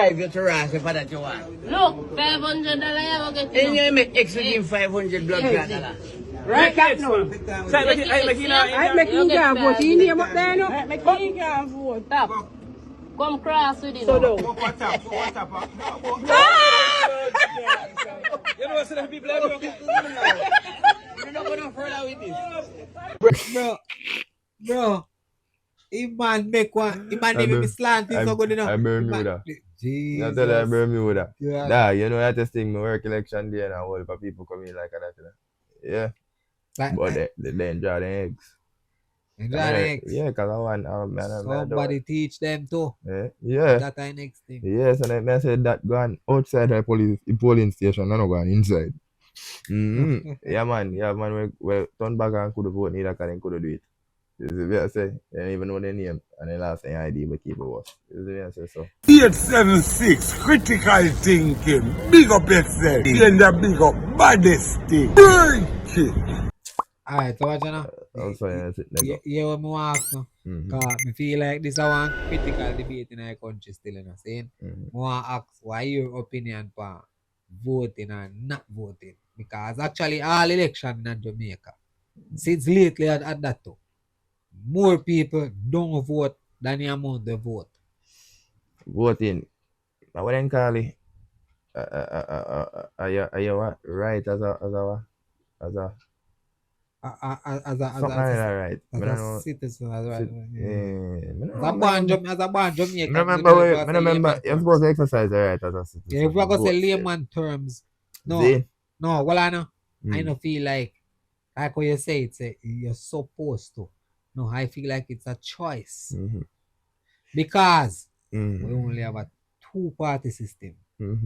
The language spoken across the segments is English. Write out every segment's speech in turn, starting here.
drive you to Ras for that you want. Look, $500 I will get And you make extra give 500 blood clot. Right that now. I make you can vote. You name up there no? make you can vote. Stop. Come cross with it. So do. What's up? You know what's the people are doing? You're not going further with this. Bro. Iman make one. Iman even slant is so good enough. I Bermuda. Jesus. I tell you, I Bermuda. Yeah. Nah, you know that thing, my work election day and a whole for people come in like that. Yeah. Like, But they enjoy the eggs. enjoy the eggs. Yeah, because I want Somebody teach them too. Yeah. That's the next thing. Yes, and I said that going outside the polling station, not going inside. Yeah, man, we turn back and could vote, neither can could do it. This is what I say. They don't even know their name and the last thing ID but keep it was. This is what I say so. 876 critical thinking. Big up yourself. And the big up baddest thing. Break it. Alright, so what you know? I'm sorry, that's it. Yeah, what I want to ask now. Because I feel like this is one critical debate in our country still, you know, saying? I want to ask why your opinion for voting and not voting. Because actually all election in Jamaica, since lately at that too, more people don't vote than the amount they vote. Voting. I wouldn't call it. Are you what? Right as a As a citizen, as well. As a born Jamaican. I remember you're supposed to exercise the right as a citizen. Yeah, if we're going to say layman terms, no, well, I know. I don't feel like what you say, it's you're supposed to. No, I feel like it's a choice. Because we only have a two-party system.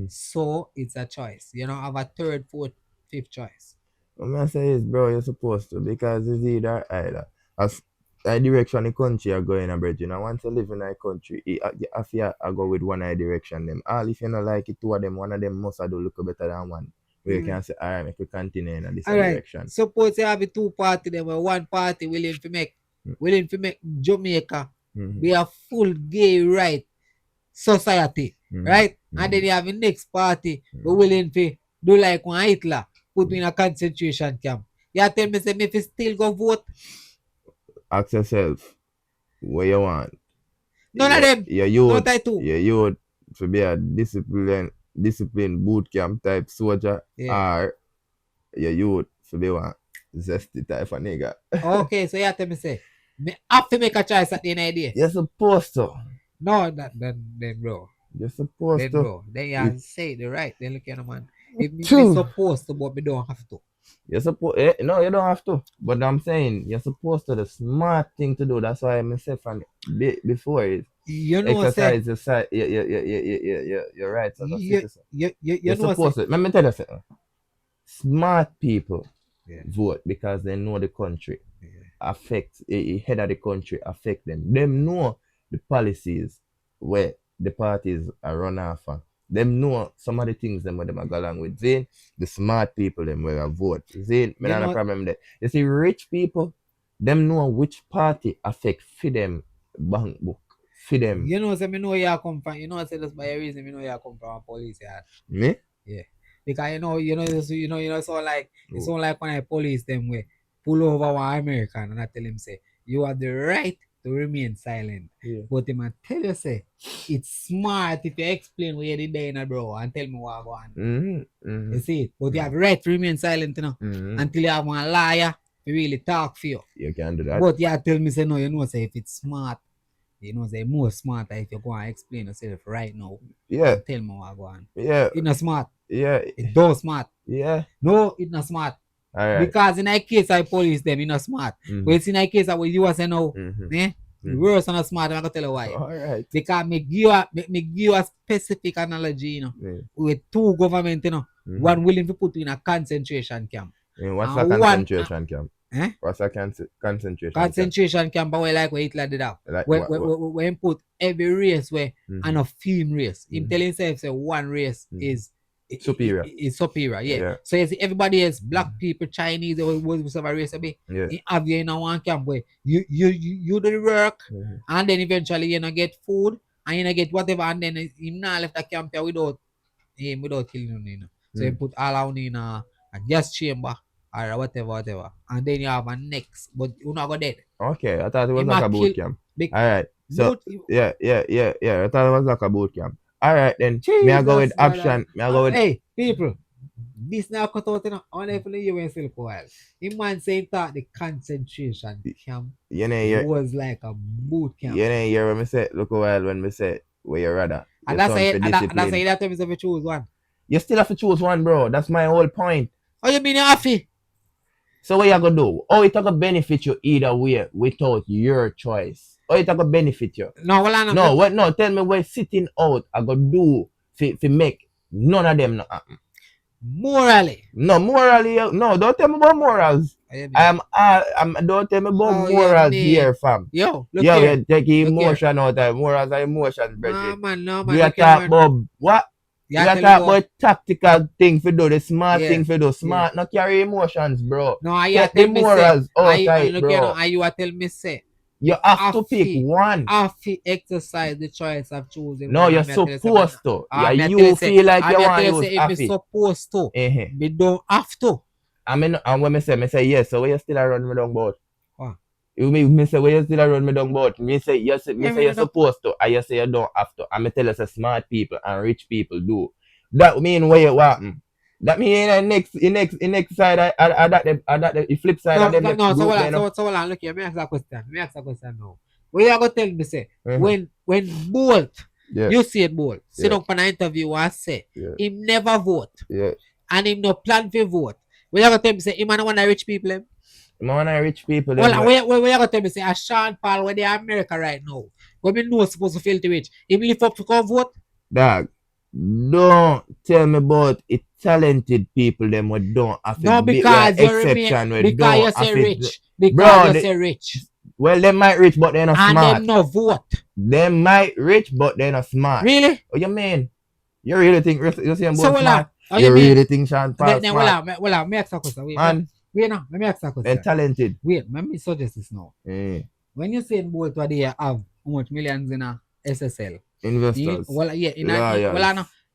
So it's a choice. You don't have a third, fourth, fifth choice. What I say is, bro, you're supposed to, because it's either. As the direction the country are going, you know, once you live in a country, you have to go with one direction. Them all, if you don't like it, two of them, one of them must do look better than one. Where you can say, all right, make we continue in this direction. Suppose you have a two-party, then where one party willing to make Jamaica be a full gay right society, right? And then you have the next party willing to do like one Hitler, put me in a concentration camp. You tell me, say, if you still go vote? Ask yourself, what you want? None of them. Not I too. You to be a discipline boot camp type soldier, or your youth to be one zesty type of nigga. Okay, so you tell me, say, me have to make a choice at the end of the day. You're supposed to. No, then bro. You're supposed to. Bro. Then you say the right. Then look at the man. If me supposed to, but me don't have to. You're supposed. No, you don't have to. But I'm saying you're supposed to. The smart thing to do. That's why I said from before is you know exercise your side. Your rights as a citizen. You're supposed to. Let me tell you something. Smart people vote because they know the country affects the head of the country affect them. Them know the policies where the parties are run off of. Them know some of the things them where them are go along with. Then the smart people them where vote. Then me not a problem there. You see, rich people, them know which party affect for them bank book. For them. You know, so me know you come from. You know, I say that's by a reason. Me know you come from a police yard. Me? Yeah. Because so like it's all like when I police them way pull over one American and I tell him say you have the right to remain silent. But him I tell you say it's smart if you explain what you did there, in bro, and tell me what I go on. You see it? But you have the right to remain silent, you know, until you have one liar to really talk for you. You can do that. But you tell me say no, you know, say if it's smart, you know, say more smarter if you go and explain yourself right now. Yeah. Tell me what I go on. Yeah. It's not smart. Yeah. It's don't smart. Yeah. No, it's not smart. All right. Because in that case, I police them, it's not smart. But it's in that case, I will you say no. Worse than not smart, I'm going to tell you why. All right. Because me give you a specific analogy, you know, with two government, you know, one willing to put you in a concentration camp. What's a concentration camp? What's a concentration camp? Concentration camp, but like where Hitler did that. Like where he put every race where and a film race. Him tell himself say one race is superior. It's superior, yeah. So you see everybody else, black people, Chinese, or whatever race be, you in a one camp where you do the work and then eventually you know get food and you know get whatever, and then him not left the camp here without killing him, you know. So he put all out in a gas chamber or whatever, and then you have a next, but you not go dead. Okay, I thought it was He like might a boot camp. Alright. So yeah. I thought it was like a boot camp. Alright then. May I go with option? May I go with Hey, people, this now cut out, you know. I want to play you in for a while. Him man saying that the concentration camp was like a boot camp. You know, hear when me say, look a while when me say, where you rather. And that's why you have to choose one. You still have to choose one, bro. That's my whole point. Oh, you mean you're happy? So what you gonna do? Oh, it gonna benefit you either way without your choice. Oh, it gonna benefit you. No, well, I know. No, tell me what sitting out I gonna do to make none of them not happen. Morally. No, morally. No, don't tell me about morals. Don't tell me about morals here, fam. Yo, look here. You take emotion out of morals and emotions, bro. No, man. We are talking about what? We are talking about tactical thing for do, the smart thing for do. Smart, not carry emotions, bro. No, I take the morals outside, bro. And you tell me say. You have to pick one. Have to exercise the choice of choosing. No, you're supposed to. You feel like you want to use if you're supposed to, we don't have to. And when I say yes, so you still around me down boat. What? You me say you still around me down boat. Me say you're supposed to, and you say you don't have to. And me tell us smart people and rich people do. That mean where you want. That mean in next side the flip side of them. No, so hold on, look here. Me ask a question now. What you gonna tell me say when Bolt, you see it Bolt, sit up on an interview and say him never vote. And him no plan for vote. What you gonna tell me say him and one of rich people him? One of rich people. Well, what you gonna tell me say as Sean Paul when they are America right now, when we know supposed to feel to rich, him live up to come vote? Dog, don't tell me about it talented people them who don't have to because be exception because you say rich. Because you say rich. Well, they might rich, but they're not smart. And them no vote. They might rich, but they're not smart. Really? What you mean? You really think you see them both smart? You really think Sean Paul smart? Well, let me ask a question. Wait, let me ask a question. They're talented. Wait, let me suggest this now. When you say both what they have how much millions in a SSL? Investors.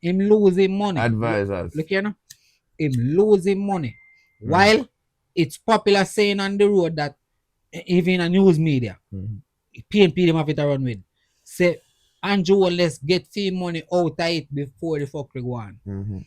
Him losing money. Advisors. Look here now. Him losing money. While it's popular saying on the road that even in a news media, PNP them have it to run with. Say Andrew let's get fee money out of it before the fuck go on.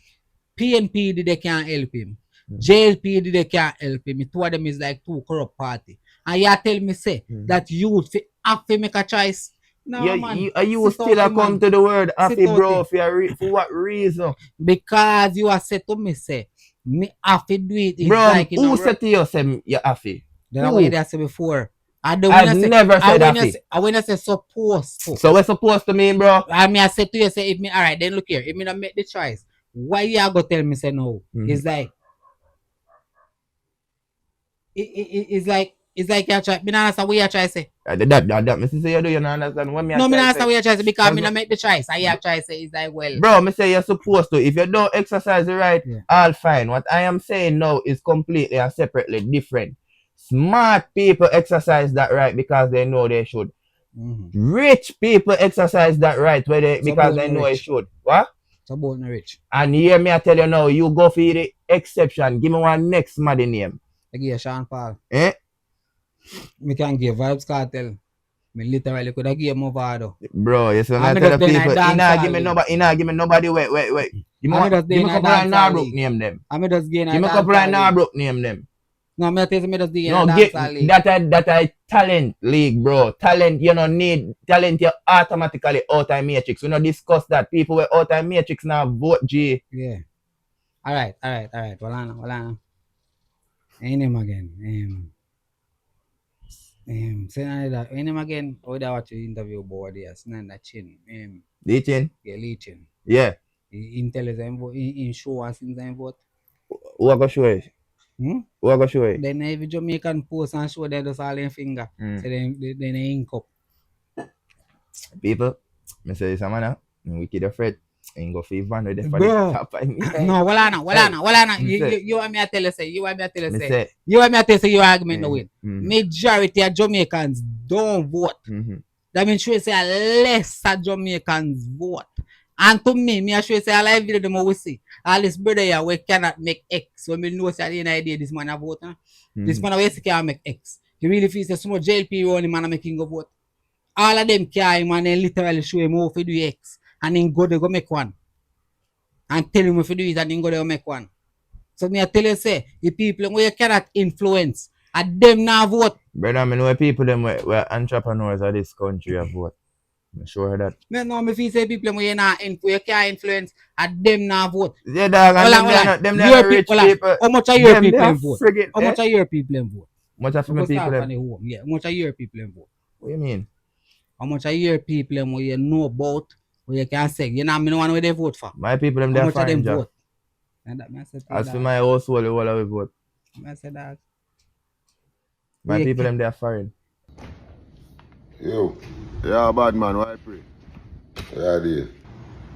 PNP did they can't help him. JLP did they can't help him. Two of them is like two corrupt party. And you tell me say that you have to make a choice. No, man. You still come to the word happy, bro, for what reason? Because you are said to me say me have to do it. Bro, like who said to you say you're happy? That's what I said before. I've never said happy. I when I say supposed to. So we're supposed to mean, bro? I said to you say if me alright then look here, if me not make the choice, why you go tell me say no? It's like it's like you try. Me not understand what you try to say. That me say you do. You not understand what me. No, me not understand what you try to say because me not make the choice. I have try to say it's like well. Bro, me say you're supposed to. If you don't exercise the right, all fine. What I am saying now is completely and separately different. Smart people exercise that right because they know they should. Rich people exercise that right because they know they should. What? So about the rich. And hear me, I tell you now, you go for the exception. Give me one next mad name. I give you Sean Paul. Me can give Vibes Cartel. Me literally could have give Movado. Bro, you see I tell the people, he not give me nobody, wait. Give me couple of Narbrook name them. Give me couple of Narbrook name them. No, me tell me just no, that I talent league, bro. Talent, you don't need talent, you automatically out of matrix. We don't discuss that. People were out of matrix now vote G. Yeah. Alright. Well on. Ain't him again. Say that ain't him again. Oh, that watch the interview board here. Snan that chin. Leechin? Yeah, Leechin. Yeah. Intelligent vote in show us in time vote. Who I go show it? Who I go show it? Then every Jamaican post and show them just all in finger. So then they ink up. People, I say this man, we kid afraid. Ain't go for Ivan with the top of me. No, well on. You want me to tell you say. You want me to tell you say your argument no win. Majority of Jamaicans don't vote. That means show say less Jamaicans vote. And to me I show say all every day them we see. All this brother here we cannot make X. When me know say at the end of the day this man a vote. This man we can't make X. You really feel say some JLP only man making go vote. All of them carry him and then literally show him how to do X. And then go there go make one. And tell him if you do it and then go there make one. So me I tell you say the people who you cannot influence and them now vote. Brother, I know people them were entrepreneurs of this country have vote. I'm sure of that. Me know me feel say people who you can't influence and them now vote. Yeah, dog, and them are rich people. How much of your people vote? How much of your people vote? Much of my people them? Yeah, how much of your people vote? What do you mean? How much of your people who you know about, who you can say, you know me know one where they vote for? My people them they are fine job. As for my household, all of we vote. I said that. My people them they are foreign. Yo. Yeah, bad man, why pray? Yeah, dear.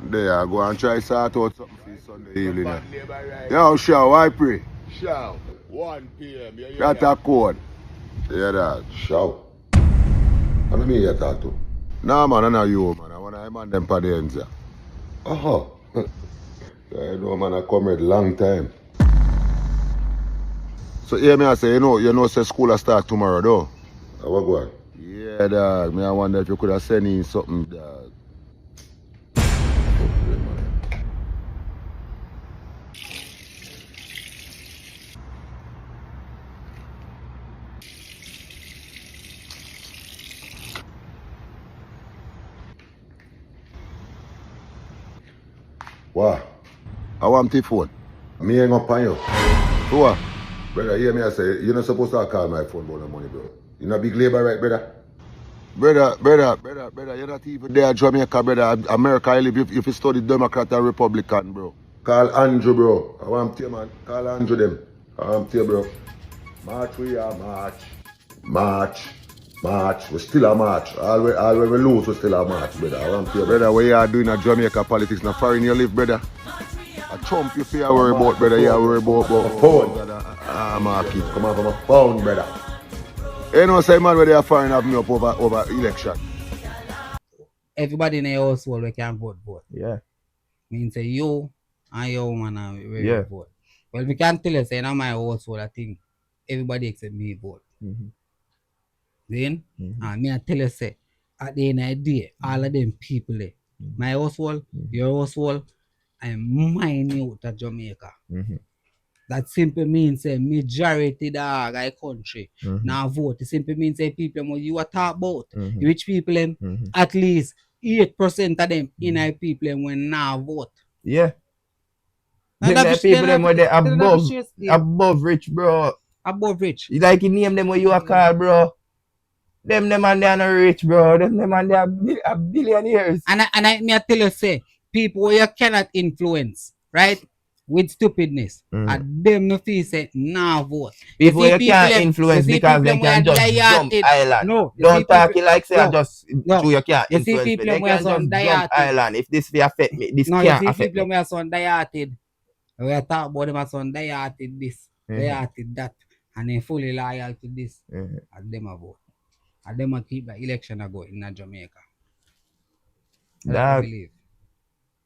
There, I go and try sort out something for Sunday evening. Yo, Shaw, why pray? Shaw, 1 p.m. That's a code. Yeah, that. Shaw. How many you talk to? Nah, man, I know you, man. I want to man them for the ends, yeah. Uh-huh. I know, man, I come here a long time. So, hear me, I say, you know, say school will start tomorrow, though. What go on? Yeah, dog. Me, I wonder if you could have sent me something, dog. What? I want the phone. Me hang up on you. So what? Brother, hear me, I say, you're not supposed to call my phone about the money, bro. You not big labor, right, brother? Brother, you're not even there, Jamaica, brother. America, I live if you study Democrat and Republican, bro. Call Andrew, bro. I want to you, man. Call Andrew, them. I want to you, bro. March, we are March. We still a March. All when we lose, we still a March, brother. I want to you, Brother, what you are doing at Jamaica politics? Now, foreign you live, brother. A Trump, you feel worry about, brother. You worry about phone. Marky. Come on from a phone, brother. You know, say, man, where they are firing up me up over election. Everybody in the household we can vote. Yeah. Means say you and your woman and we Yeah. vote. Well, we can tell you, say, in my household, I think everybody except me vote. Then, and me I tell you, say, at the end of the day, all of them people there, my household, your household, I'm minute at Jamaica. That simply means say majority dog I country now vote. It simply means say people when you are talk about rich people at least 8% of them in people when now vote. Yeah. Them people them when they above rich, bro. Above rich. You like you name them what you are called, bro. Them and they are not rich, bro. Them and they are billionaires. And I tell you say people you cannot influence, right? With stupidness. And them no feel say nah vote. People you can't influence because they can just jump island. No. Don't talk it like say just true you can't you influence see me. people They can just jump island. If this will affect me, this no, can't you see affect people me. who are so dihearted. We are talking about them as on dihearted this, dihearted that, and they fully loyal to this. And them a vote. And them a keep the election a going in Jamaica. That believe.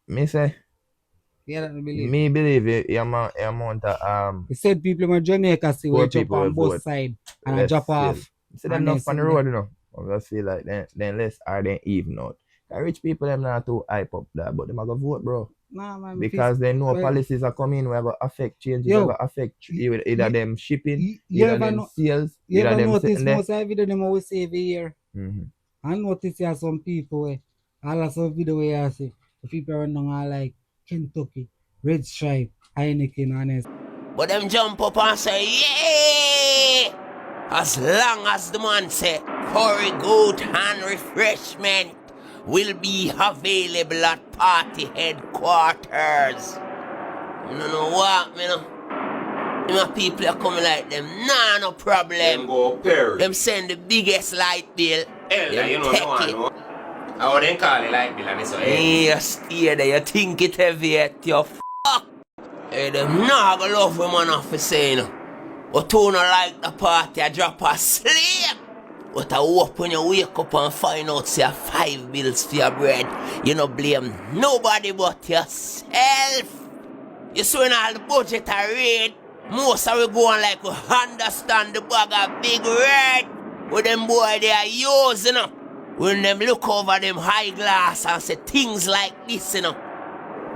Me say. Yeah, that believe. Me believe it amount of He said people in Jamaica see we jump on both sides and I drop off. See them enough on the road, you know. I just feel like then less are then even out. The rich people them not too hype up that, but them are gonna vote, bro. Nah, man, because they know policies are coming, we have affect changes, we have affect either them shipping, either them sales, you either ever them notice most of the video them always say every year. I notice there are some people all of some video where I see the people around are like Kentucky, Red Stripe, Heineken, honest. But them jump up and say, yeah! As long as the man say, curry, goat, and refreshment will be available at party headquarters. You know what, you know? My people are coming like them, nah, no problem. Them go Perry. Them send the biggest light bill. Hell, you know, take no. I wouldn't call it light bill and it's so heavy. You stay there, you think it heavy yet, you fuck. Hey, them not gonna love women off for saying, but who not like the party, I drop a sleep. But I hope when you wake up and find out say 5 bills for your bread, you no blame nobody but yourself. You see when all the budget are read, most of we go on like we understand the bag of big red. With them boy they are using, you know. When them look over them high glass and say things like this, you know.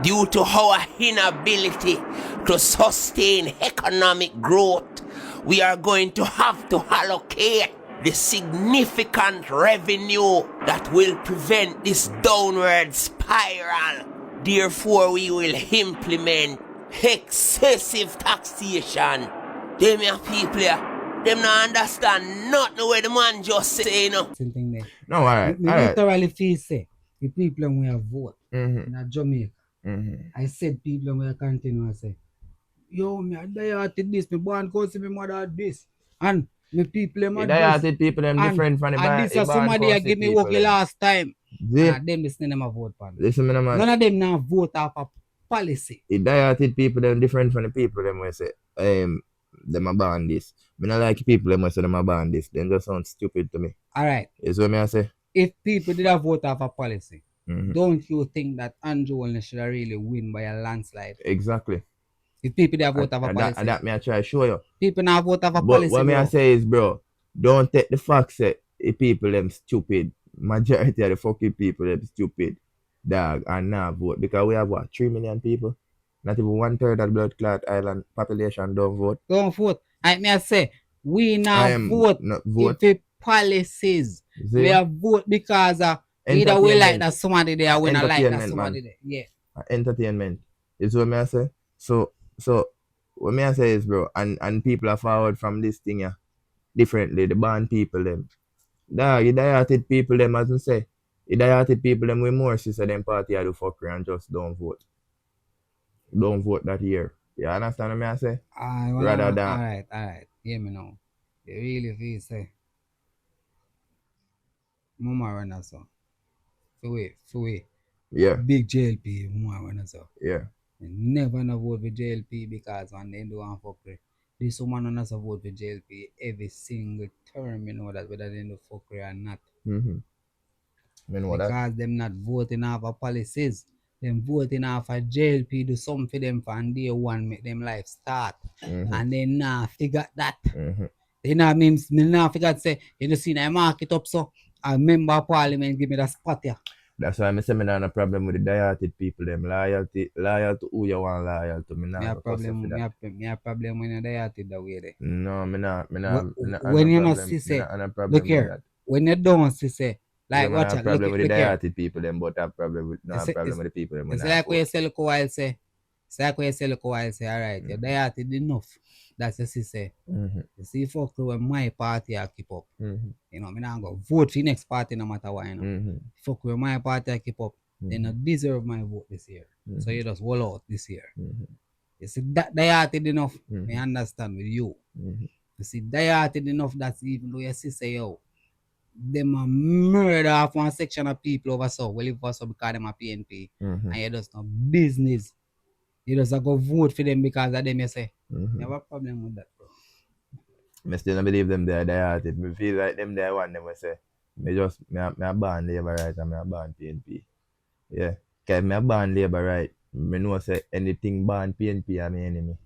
Due to our inability to sustain economic growth, we are going to have to allocate the significant revenue that will prevent this downward spiral. Therefore, we will implement excessive taxation. Them here people here, them not understand nothing where the man just say, you know. No, alright. Me literally feel say the people when we vote Mm-hmm. in Jamaica. Mm-hmm. I said people when I continue and say, yo, me I die at this, me born cause me mother at this. And me people them You at diated this. people them different from the And this is somebody that give me work the last time. And them listen them a vote for me. Listen me, man. None of them now vote off a policy. The diated people them different from the people them we say them a ban this. Me not like people them we say them a ban this. Them just sound stupid to me. Alright. Is what me I say? If people did a vote off a policy, don't you think that Andrew Holness should really win by a landslide? Exactly. If people did a vote off a policy. And that me I try to show you. People now vote off a But policy. what me I say is, bro, don't take the fact that the people them stupid. Majority of the fucking people them stupid, dog, and now vote. Because we have what, 3 million people? Not even 1/3 of the blood clot island population don't vote. Don't vote. I may say we now vote if the policies. See? We have vote because either we like that somebody there, we not like that somebody there. Yeah. Entertainment. Is what me I say. So what me I say is, bro, and people are forward from this thing yeah, differently. The band people them. Dog, you diated people them as I say. You diated people them with more sister them party I do fuckery and just don't vote. Don't vote that year. You understand what me I say? Rather than alright. Hear me now. You really feel say Mama run us so. For wait. Yeah. Big JLP, Mama run us so. Yeah. Never no vote for JLP because when they do one fuckery. This woman on us vote for JLP every single term, you know that whether they do fuckery or not. Because them not voting off of policies. Them voting off of JLP do something for them from day one, make them life start. And they now figure that. They now means me now figure say, you know see I mark it up so a member of parliament give me that spot here. That's why I say me not a problem with the diated people them. Loyal to who you want loyal to. Me not a problem when you diated that way there. No, me not. When you not see say, look here, when you don't see say, like watch out, problem with the diated people them, but have problem with with the people them. It's like when you sell a while say, alright, you diated enough. That's what she say. You see, fuck when my party I keep up. You know, me not go vote for the next party no matter what, you know. Fuck when my party I keep up, they not deserve my vote this year. So you just wall out this year. You see, that diated enough, I understand with you. You see, diated enough that's even though you see say, yo, them a murder of one section of people over so. Well, if also because them a PNP. And you just no business. You just go vote for them because of them, you say. You have a problem with that, bro. I still don't believe them there diated. Me feel like them there one them say, me a ban Labour right and me a ban PNP. Yeah. Because me a ban Labour right, me know say anything ban PNP are my enemy.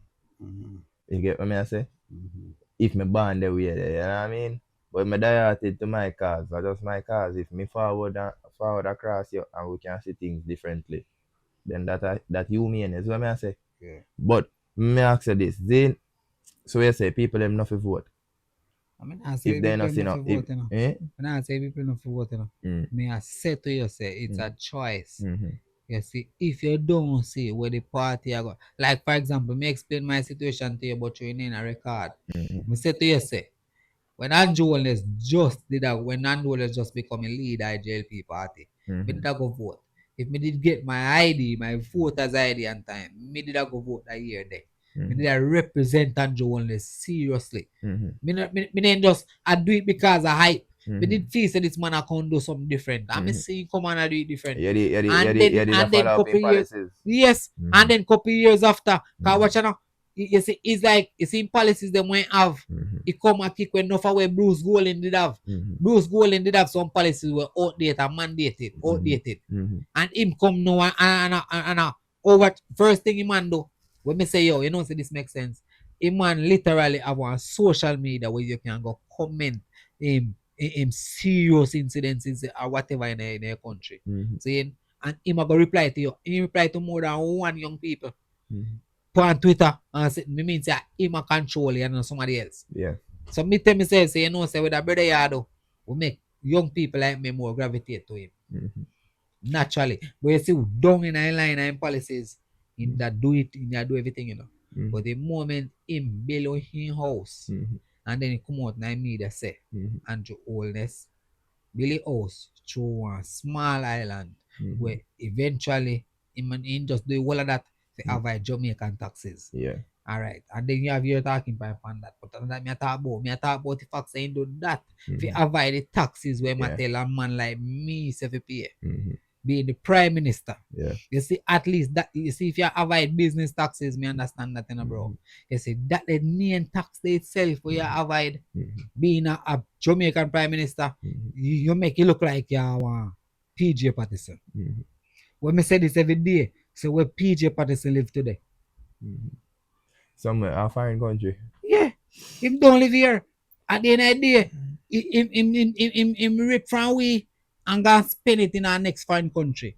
You get what I say? If me ban the way there, you know what I mean? But me diated to my cause, or just my cause. If me forward across you and we can see things differently, then that you mean is what I say. Yeah. But me ask you this, then so you say people them not for vote. I mean I say if they not vote, When I say people not for vote, me I say to you say it's a choice. You see, if you don't see where the party are going, like for example, me explain my situation to you but you in a record. Me say to you say when Andrew Holness just did that, when Andrew Holness just become a leader at JLP party, me did I go vote. If me did get my ID, my voter's ID on time, me did I go vote that year there. Me did I represent Andrew Holness seriously. Me didn't just I do it because of hype. Me did feel that this man I can do something different. I me see come on and do it different. And then couple years after, cause watch now, you see, it's like you see policies them when have it come and kick when enough away Bruce Golding did have. Bruce Golding did have some policies were outdated and outdated. And him come now and over first thing him man do. When me say yo, you know, say this makes sense. Him man literally have on social media where you can go comment him serious incidences or whatever in a country. Saying and him go reply to you. He reply to more than one young people. Put on Twitter and say me mean say him a control you and somebody else. Yeah. So me tell me say you know say with a brother you do, we make young people like me more gravitate to him. Naturally. But you see down in a line and policies in that do it, in that do everything, you know. But the moment him below his house and then he come out and media say Andrew Oldness Billy House through a small island where eventually he just do all of that to avoid Jamaican taxes. Yeah. All right. And then you have your talking pipe on that. But that me talk about the fact saying do that to avoid the taxes where I tell a man like me say to pay. Being the prime minister. Yeah. You see, at least that you see if you avoid business taxes, me understand that, you know, bro. You see, that the main tax itself where you avoid being a Jamaican prime minister, you make it look like you are PJ Patterson. When me say this every day, so where PJ Patterson live today. Somewhere a foreign country. Yeah. Him don't live here. At the end of the day, him rip from we and go spend it in our next foreign country.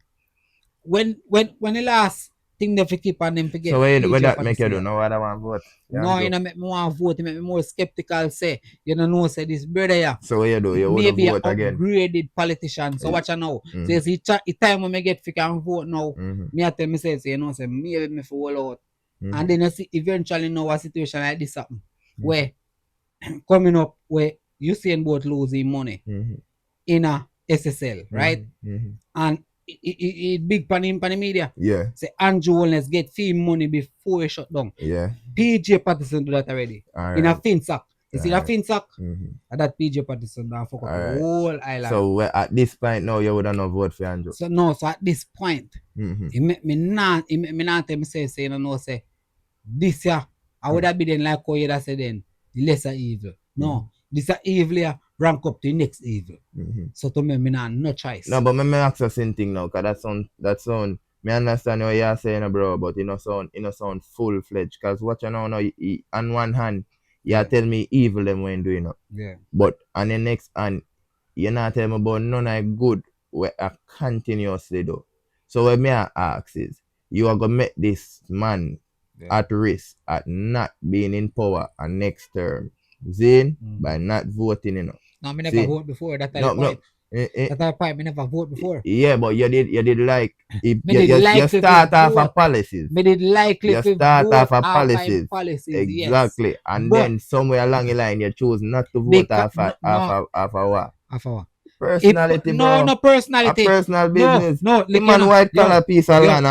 When the last thing they keep on them forget. So when that make you do no other one vote? No, you know make me want vote, you make me more skeptical say, you know say this brother yeah. So what you do? You maybe vote again? Upgraded politician. So watch you now. So you see the time when me get fi can vote now, me I tell me say you know say maybe me for all out. And then you see eventually now a situation like this happen. Where coming up where you see both losing money in a SSL, right? And it big pan in the media. Yeah. Say Andrew Holness get fee money before he shut down. Yeah. PJ Patterson do that already. In a finsack. You see that finsack? That PJ Patterson don't fuck up the whole island. So at this point now you would not vote for Andrew. So no, so at this point, he make me not tell me say you know say this year I would have been then like how you that say then the lesser evil. No, this evil here rank up to the next evil. So to me no choice. No, but me ask the same thing now, cause that sound me understand what you're saying, bro, but it no sound full fledged. Cause what you know now, on one hand, you tell me evil them when doing it. Yeah. But on the next hand, you not tell me about none of good where I continuously do. So what me ask is, you are gonna make this man at risk at not being in power and next term. Zane by not voting, you know. No, me never vote before. That's the point. That's the point. Me never vote before. Yeah, but you did like if you start off a policies. Me did likely you start off a policies. Exactly. Yes. And but then somewhere along the line you choose not to vote off a what? Personality, bro. No personality. A personal business. No, the man white collar piece of land.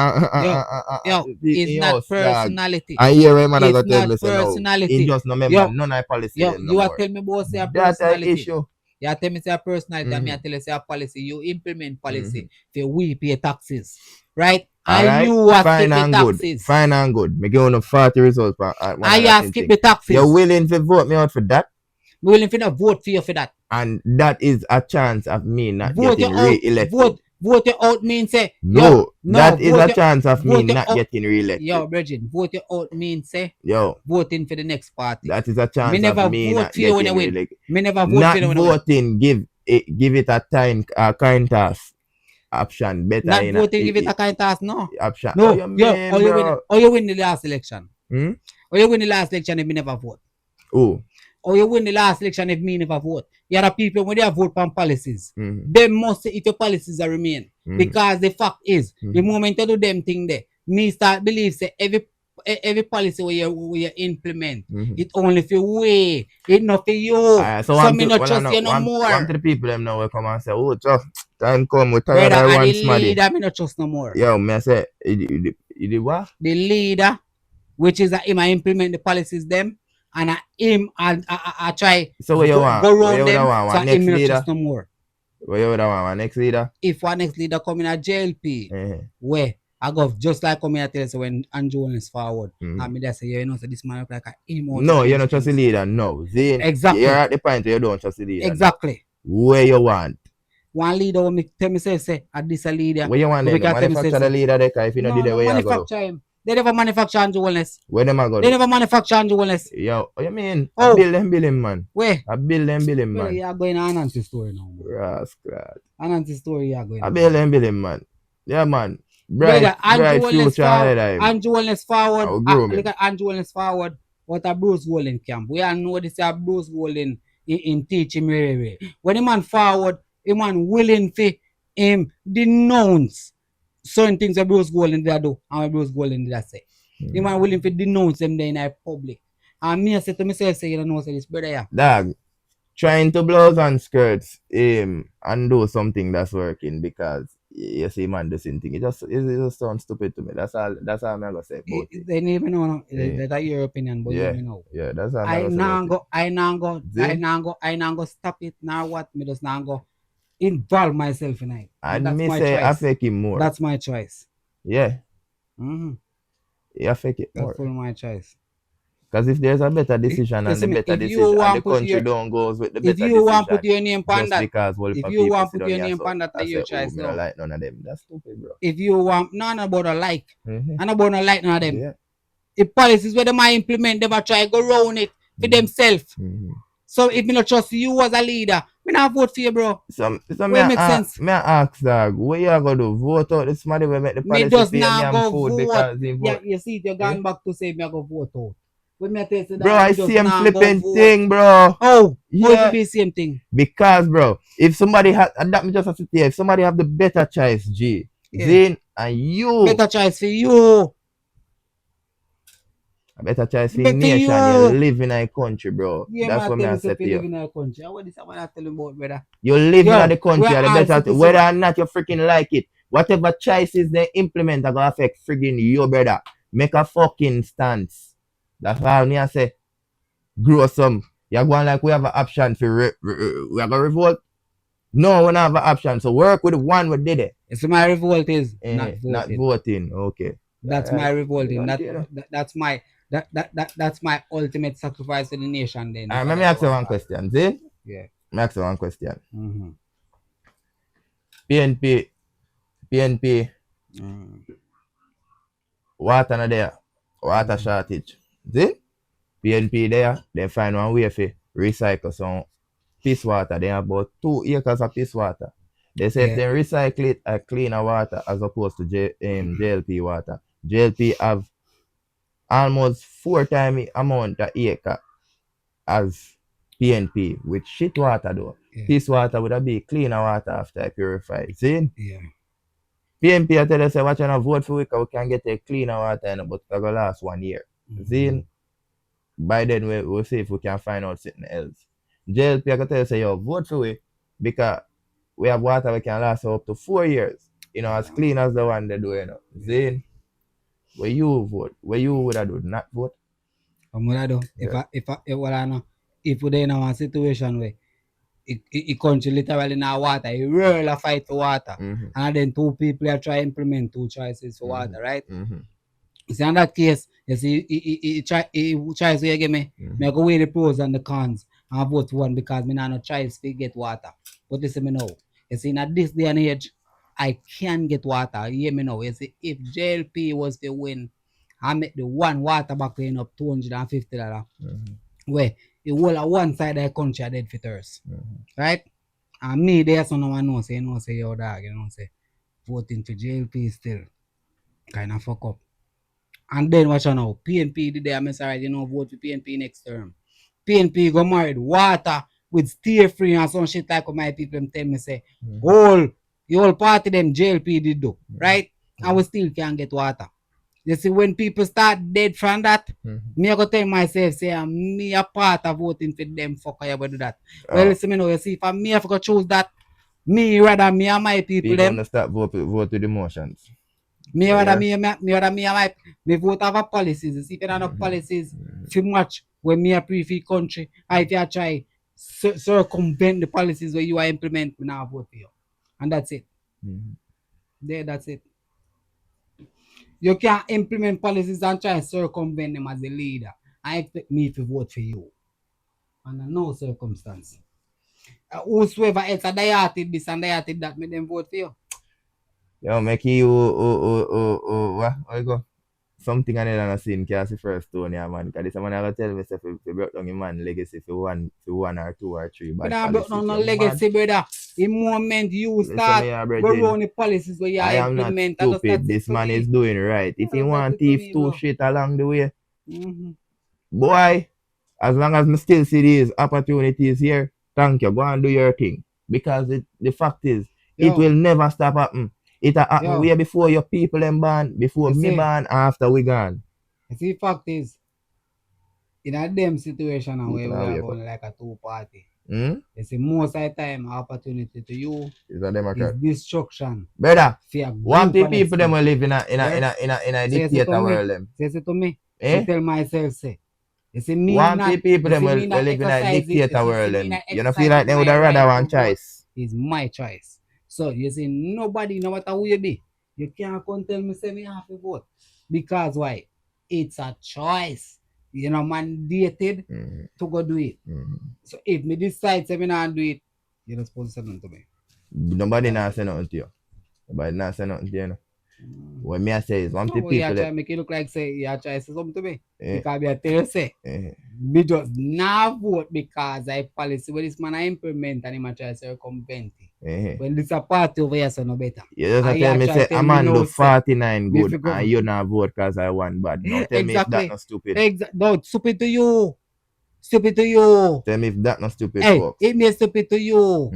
It's not personality. I hear him and I got tell me personality. He just no member none of policy. You are telling me about say a personality. That's an issue. You tell me say a personality, and me tell you say a policy. You implement policy for we pay taxes, right? And you are skip the taxes. Fine and good. Me give you 40 results. I skip the taxes. You're willing to vote me out for that? I'm willing to vote for you for that. And that is a chance of me not getting re-elected. Vote you out means say that is a chance of me not getting re-elected. Yo, Bridget, vote you out means say voting for the next party. That is a chance of me not getting re-elected. Me never vote not for you when voting give it a time kind task option better. Not voting give it a kind task no option. No, you win the last election. Or you win the last election if me never vote. Oh. Or you win the last election if me never vote. You are people when they vote on policies. They must say if your policies are remain. Because the fact is, the moment you do them thing there, me start believe say every policy where you implement, it only for way, it not for you. So me not trust you no more. One to the people them now will come and say, oh, just time come, we tired of one smarty. The leader me not trust no more. Yo, me I say, you did what? The leader, which is that him I implement the policies them. And I try so what you want? Go around them so next leader? No more. What you want? Next leader? If one next leader come in a JLP, where I go just like come here tell you, so when Andrew is forward, I mean, they say, yeah, you know, so this man look like a emotion. No, you don't trust the leader. No, Zane. Exactly. You're at the point where you don't trust the leader. Exactly. No. Where you want? One leader will me tell me say, this a leader. Where you want them? Manufacture the leader there, if you don't do the way you go. Him. They never manufacture Andrew Wellness. Where them I go? They never manufacture Andrew Wellness. Yo, what you mean? Oh. I build them, man. Where? I build them, man. You are going on Anansi story now. Rascal. Anansi story you are going I build them, man. Yeah, man. Bright future ahead of him. Andrew Wellness forward. Look at Andrew Wellness forward. What a Bruce Golden camp. We all know this is Bruce Golden in teaching way. When the man forward, the man willing to denounce certain things that Bruce Golden did do and what Bruce Golden did say. The man willing to denounce them there in the public. And me I say to myself, say, you know, say this brother yeah. Dog, trying to blouse and skirts and do something that's working because you see man the same thing. It just sounds stupid to me. That's all I'm gonna say about it. They didn't even know that's your opinion, but you know. Yeah, that's all I now go stop it now what me just now go involve myself in it. And me say choice. Affect him more. That's my choice. Yeah. Mm-hmm. You affect it more. That's my choice. Because if there's a better decision and the better decision and the country don't goes with the better decision. If you want to put your name on that, if you want to put your name on that, that's your choice. No. Like none of them. That's stupid, bro. If you want, none about a like, and about a like none of them. Yeah. The policies where they might implement, they might try to go around it for themselves. So if me not trust you as a leader, me not vote for you, bro. So make sense. Me ask dog, what you gonna do? Vote out this money will make the policy does pay not me go food vote. because they vote. Yeah, you see, you're going back to say me I go vote out. When me tell you bro, I see him flipping thing, bro. Oh, yeah. Be the same thing. Because, bro, if somebody has, and that me just have to say, if somebody have the better choice, G, Zane, and you. Better choice for you. A better choice for nation. You live in a country, bro. Yeah, that's what I said to you. You live in a country. What is what I tell you about, brother? You live in the country, whether or not you freaking like it. Whatever choices they implement are gonna affect friggin' you, brother. Make a fucking stance. That's why I say, grow some. You're going like we have an option for we have a revolt. No, we don't have an option. So work with the one we did it. So my revolt is not voting. Okay. That's my revolting. That's my ultimate sacrifice to the nation. Then. Let me ask you one question. See? Yeah. Let me ask you one question. Mm-hmm. PNP. Water not there. Water shortage. See? PNP there, they find one way to recycle some piss water. They have about 2 acres of piss water. They say if they recycle it a cleaner water as opposed to JLP water. JLP have almost 4 times amount of acre as PNP with shit water though. Yeah. Piss water would be cleaner water after I purify it. See? Yeah. PNP I tell you say watch and vote for we can get a cleaner water but it will last 1 year. See? By then we'll see if we can find out something else. JLP I can tell you say yo vote for we because we have water we can last up to 4 years. You know, as clean as the one they do, you know. Zane, where you vote? Where you would have do not vote? What would I do? Yeah. If we're in a situation where it country literally now water, it really fight for water. And then 2 people are trying to implement 2 choices for water, right? See, in that case, you see, he tries to give me, I go weigh the pros and the cons and vote for one because me not no choice to get water. But listen me now. You see, in this day and age, I can get water. You hear me now? You see, if JLP was to win, I make the one water back paying up $250. Where the whole of one side of the country are dead for thirst. Right? And me, there's someone know say, yo dog, say, voting for JLP still kind of fuck up. And then watch out now, PNP did I'm sorry, vote for PNP next term. PNP go married water with stay free and some shit like what my people tell me say, the whole party them JLP did do, right? And we still can't get water. You see, when people start dead from that, me I go tell myself, say, me a part of voting for them, fuck I ever do that. Well, listen, me know, you see, if me have to choose that, me rather me and my people them. People start vote with the emotions. Me rather me and my vote have a policies. You see, if you don't have policies, if much when me a pre-free country, I if you try circumvent the policies where you are implement, me now vote for you. And that's it. There, that's it. You can't implement policies and try to circumvent them as a leader. I expect me to vote for you. Under no circumstance. Whosoever else a dieted this and dieted that, make them vote for you. Yo, make you what you go? Something I never seen can see first stone, yeah, man. Because this man ever tell me if you broke down your man legacy for one or two or three bad But I policies. broke down no legacy, brother. The moment you start go run the policies where you I am not implement, stupid. This man is doing right. If he want thief two shit along the way, boy, as long as me still see these opportunities here, thank you. Go and do your thing. Because the fact is, it will never stop happening. It happen way before your people them born, before me born, after we gone. You see, fact is, in a them situation where we are going like a two-party, you see, most of the time, opportunity to you is a Democrat. is destruction. Brother, one the people them will live in a dictator world them. Say it to me. Eh? Tell myself, say. You see, me one people them will live in a dictator world them. You don't feel like they would rather one choice. It's my choice. So you see, nobody, no matter who you be, you can't come tell me say me have to vote. Because why? It's a choice. You know, mandated to go do it. So if me decide say me not do it, you're not supposed to say nothing to me. Nobody not say nothing to you. Nobody not say nothing to you. What me I say is one people you try make it look like say you try to say something to me. Because I tell you say me just not vote because I policy where this man I implement and him try to circumvent it. When this a party over here so no better. You just tell me say a man do 49 good and you not vote because I want bad. Now tell me if that not stupid. No, stupid to you. Stupid to you. Tell me if that not stupid, folks. It may stupid to you.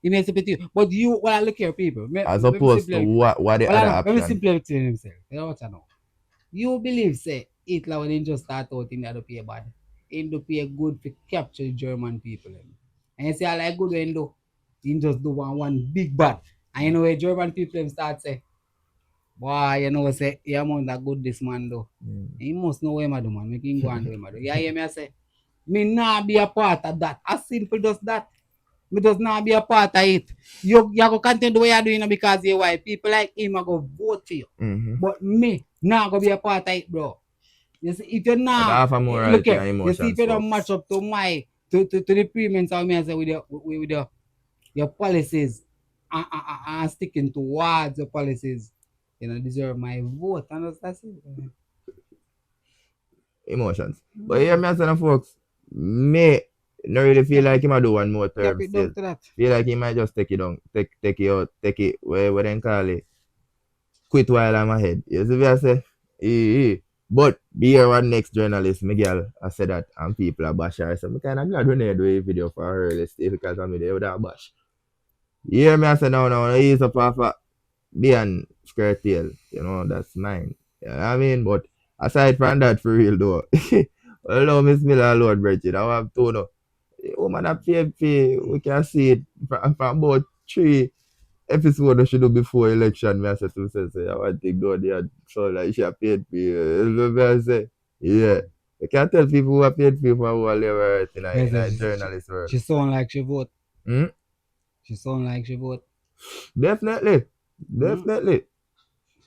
It may stupid to you. But you, well, look here, people. As opposed to what the other option. Let me simply tell himself. You know what I know? You believe, say, Hitler when he just start out in the other pay bad. He do pay good to capture the German people. And you say, I like good when do. He just do one big bad. And you know where German people start say, boy, you know, say, he amount that good this man do. He must know where him do, man. Make him go and do him do. You hear me I say? Me not be a part of that. As simple as that. Me does not be a part of it. You go continue what you're doing because you're white. People like him are go vote for you. But me not go be a part of it, bro. You see, if you're not look at, you see if you don't match up to my to the premiums of me I say with your policies and sticking towards your policies, you know, deserve my vote. And that's it. Emotions. But yeah, me I say folks, me not really feel like he might do one more term still. Feel like he might just take it out, take it where they call it. Quit while I'm ahead. You see what I say? But be here one next journalist, Miguel, I said that and people are bash her. So I'm kinda glad when they do a video for her still because I mean they would have bash. You hear me I say no, he's up off a being skirt tail, you know, that's mine. You know what I mean? But aside from that for real though. Hello, Miss Miller, Lord Bridget. I have to know. Woman at PNP, we can see it from about 3 episodes I should do before election. I said to myself, I want to go there. So like she PNP. I say, yeah. You can't tell people who are PNP for who are live in a journalist world. She sound like she vote. She sound like she vote. Definitely.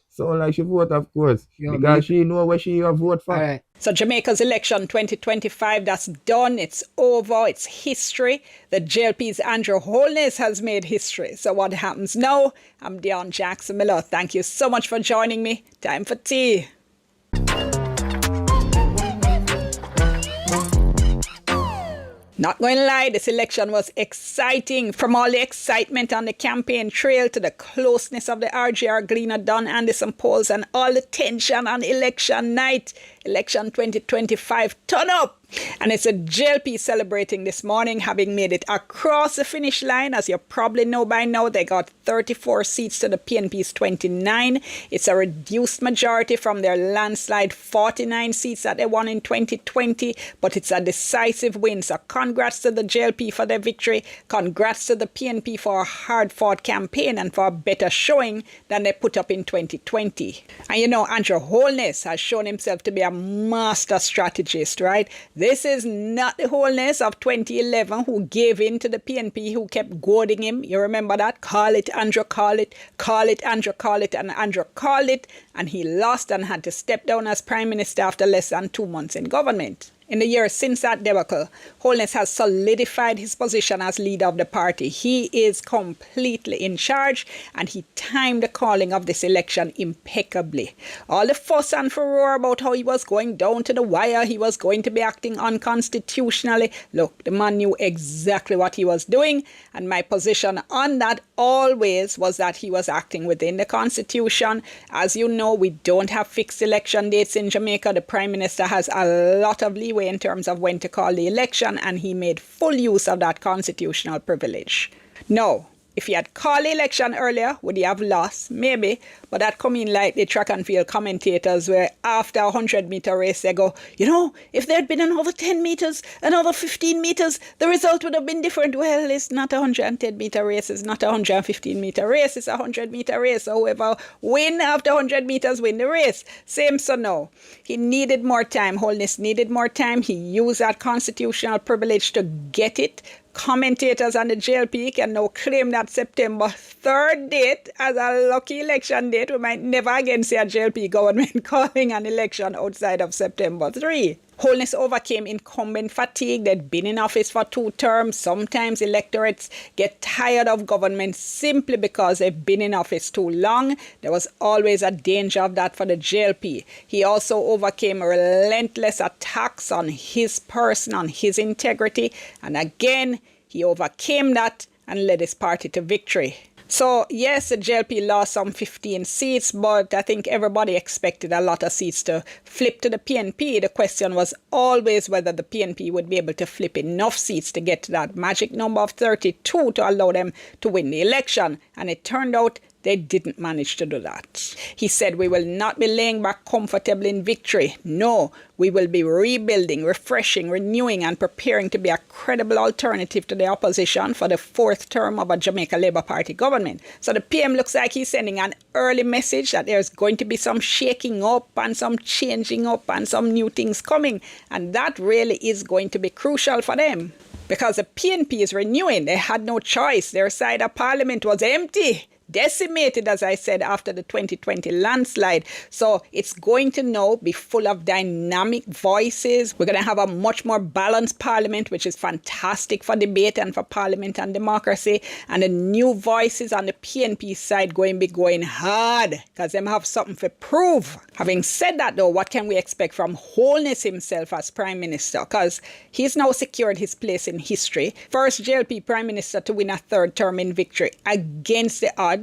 Sound like she vote, of course. Because she know where she vote for. Right. So Jamaica's election 2025, that's done. It's over. It's history. The JLP's Andrew Holness has made history. So what happens now? I'm Dion Jackson Miller. Thank you so much for joining me. Time for tea. Not going to lie, this election was exciting. From all the excitement on the campaign trail to the closeness of the RGR Gleaner Don Anderson polls and all the tension on election night. Election 2025, turn up! And it's a JLP celebrating this morning, having made it across the finish line. As you probably know by now, they got 34 seats to the PNP's 29. It's a reduced majority from their landslide 49 seats that they won in 2020, but it's a decisive win. So congrats to the JLP for their victory. Congrats to the PNP for a hard-fought campaign and for a better showing than they put up in 2020. And you know, Andrew Holness has shown himself to be a master strategist, right? This is not the wholeness of 2011 who gave in to the PNP, who kept goading him. You remember that? Call it, Andrew, call it. Call it, Andrew, call it. And Andrew called it. And he lost and had to step down as Prime Minister after less than 2 months in government. In the years since that debacle, Holness has solidified his position as leader of the party. He is completely in charge, and he timed the calling of this election impeccably. All the fuss and furore about how he was going down to the wire, he was going to be acting unconstitutionally. Look, the man knew exactly what he was doing, and my position on that always was that he was acting within the Constitution. As you know, we don't have fixed election dates in Jamaica. The Prime Minister has a lot of leeway in terms of when to call the election, and he made full use of that constitutional privilege. No. If he had called the election earlier, would he have lost? Maybe. But that come in like the track and field commentators where after a 100-meter race they go, you know, if there had been another 10 meters, another 15 meters, the result would have been different. Well, it's not a 110-meter race. It's not a 115-meter race. It's a 100-meter race. So whoever win after 100 meters win the race. Same so now. He needed more time. Holness needed more time. He used that constitutional privilege to get it. Commentators on the JLP can now claim that September 3rd date as a lucky election date. We might never again see a JLP government calling an election outside of September 3. Holness overcame incumbent fatigue. They'd been in office for 2 terms. Sometimes electorates get tired of government simply because they've been in office too long. There was always a danger of that for the JLP. He also overcame relentless attacks on his person, on his integrity. And again, he overcame that and led his party to victory. So, yes, the JLP lost some 15 seats, but I think everybody expected a lot of seats to flip to the PNP. The question was always whether the PNP would be able to flip enough seats to get to that magic number of 32 to allow them to win the election. And it turned out they didn't manage to do that. He said, we will not be laying back comfortably in victory. No, we will be rebuilding, refreshing, renewing, and preparing to be a credible alternative to the opposition for the 4th term of a Jamaica Labour Party government. So the PM looks like he's sending an early message that there's going to be some shaking up and some changing up and some new things coming. And that really is going to be crucial for them. Because the PNP is renewing. They had no choice. Their side of parliament was empty. Decimated, as I said, after the 2020 landslide. So it's going to now be full of dynamic voices. We're going to have a much more balanced parliament, which is fantastic for debate and for parliament and democracy. And the new voices on the PNP side going to be going hard because them have something to prove. Having said that, though, what can we expect from Holness himself as Prime Minister? Because he's now secured his place in history. First JLP Prime Minister to win a 3rd term in victory against the odds.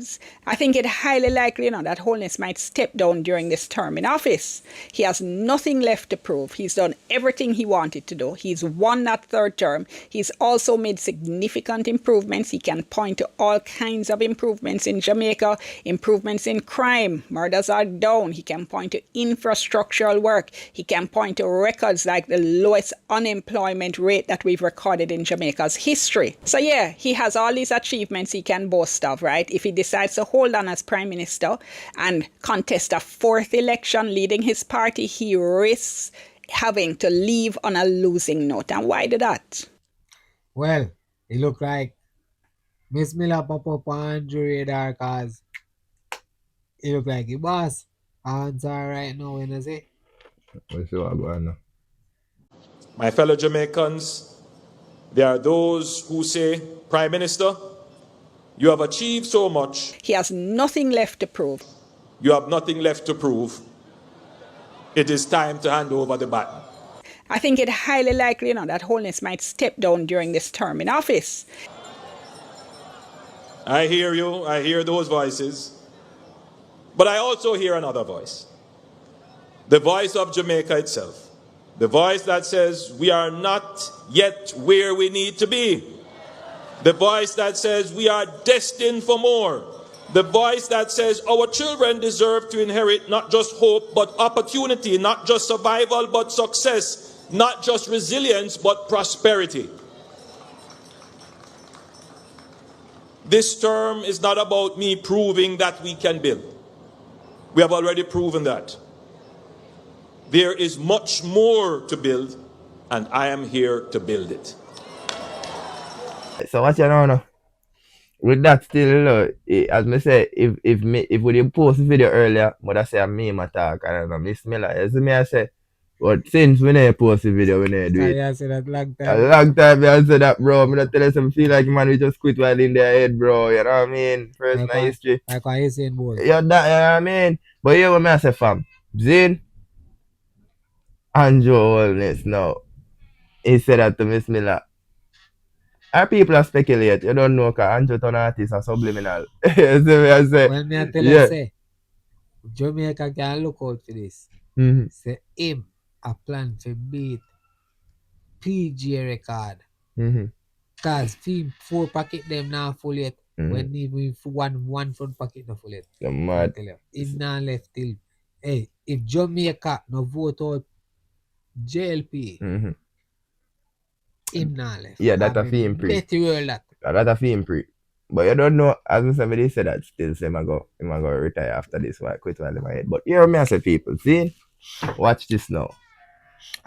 I think it highly likely that Holness might step down during this term in office. He has nothing left to prove. He's done everything he wanted to do. He's won that 3rd term. He's also made significant improvements. He can point to all kinds of improvements in Jamaica, improvements in crime. Murders are down. He can point to infrastructural work. He can point to records like the lowest unemployment rate that we've recorded in Jamaica's history. So yeah, he has all these achievements he can boast of, right? If he decides to hold on as Prime Minister and contest a 4th election leading his party, he risks having to leave on a losing note. And why did that? Well, it looked like Miss Miller pop up on Andrew radar because it looked like it was. Answer right now, when I say. We'll see what going on. My fellow Jamaicans, there are those who say, Prime Minister, you have achieved so much. He has nothing left to prove. You have nothing left to prove. It is time to hand over the baton. I think it highly likely that Holness might step down during this term in office. I hear you. I hear those voices. But I also hear another voice. The voice of Jamaica itself. The voice that says we are not yet where we need to be. The voice that says we are destined for more. The voice that says our children deserve to inherit not just hope, but opportunity, not just survival, but success, not just resilience, but prosperity. This term is not about me proving that we can build. We have already proven that. There is much more to build, and I am here to build it. So what you know? With that still, as me say, if we didn't post the video earlier, would I say a meme attack? I don't know, Miss Miller. As me I say, but since we never post the video, we never do it. I said that long A time. long time I said that, bro. I'm not tell you some feel like man we just quit while in their head, bro. You know what I mean? First my history. Like what you saying, boy. Yeah, that, you know what I mean? But here what me I say, fam. Zin, Andrew Holness now. He said that to Miss Miller. Our people are speculate. You don't know because Andrew turn artist are subliminal. You see what I say? When me I tell you, say, Jamaica can look out for this. Say, him a plan to beat PG record. Cause film 4 packet them now full yet. When even one front packet not full yet. Mad. Him now left till. Hey, if Jamaica no vote out JLP, him now left. Yeah, that's a film pre. That. That's a film pre. But you don't know, as somebody said that still say I go retire after this while quit while in my head. But here me I say people, see? Watch this now.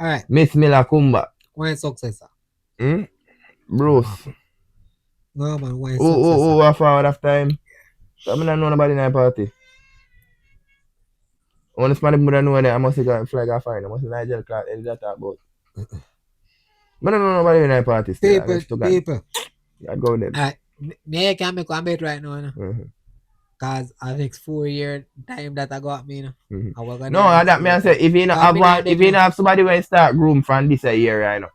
Alright. Miss Miller Kumba. One successor. Bruce. No man, one successor. Who are forward after him? I mean I know nobody in that party. Only somebody would know that I must have flag off fire. I must have Nigel Clark that talk about. But I don't know nobody in that party still. People. I go there. Me can make one bet right now, you know? Cause the next 4 year time that I got me, you know. No, that me I say if you not have somebody when start groom from this year, right now,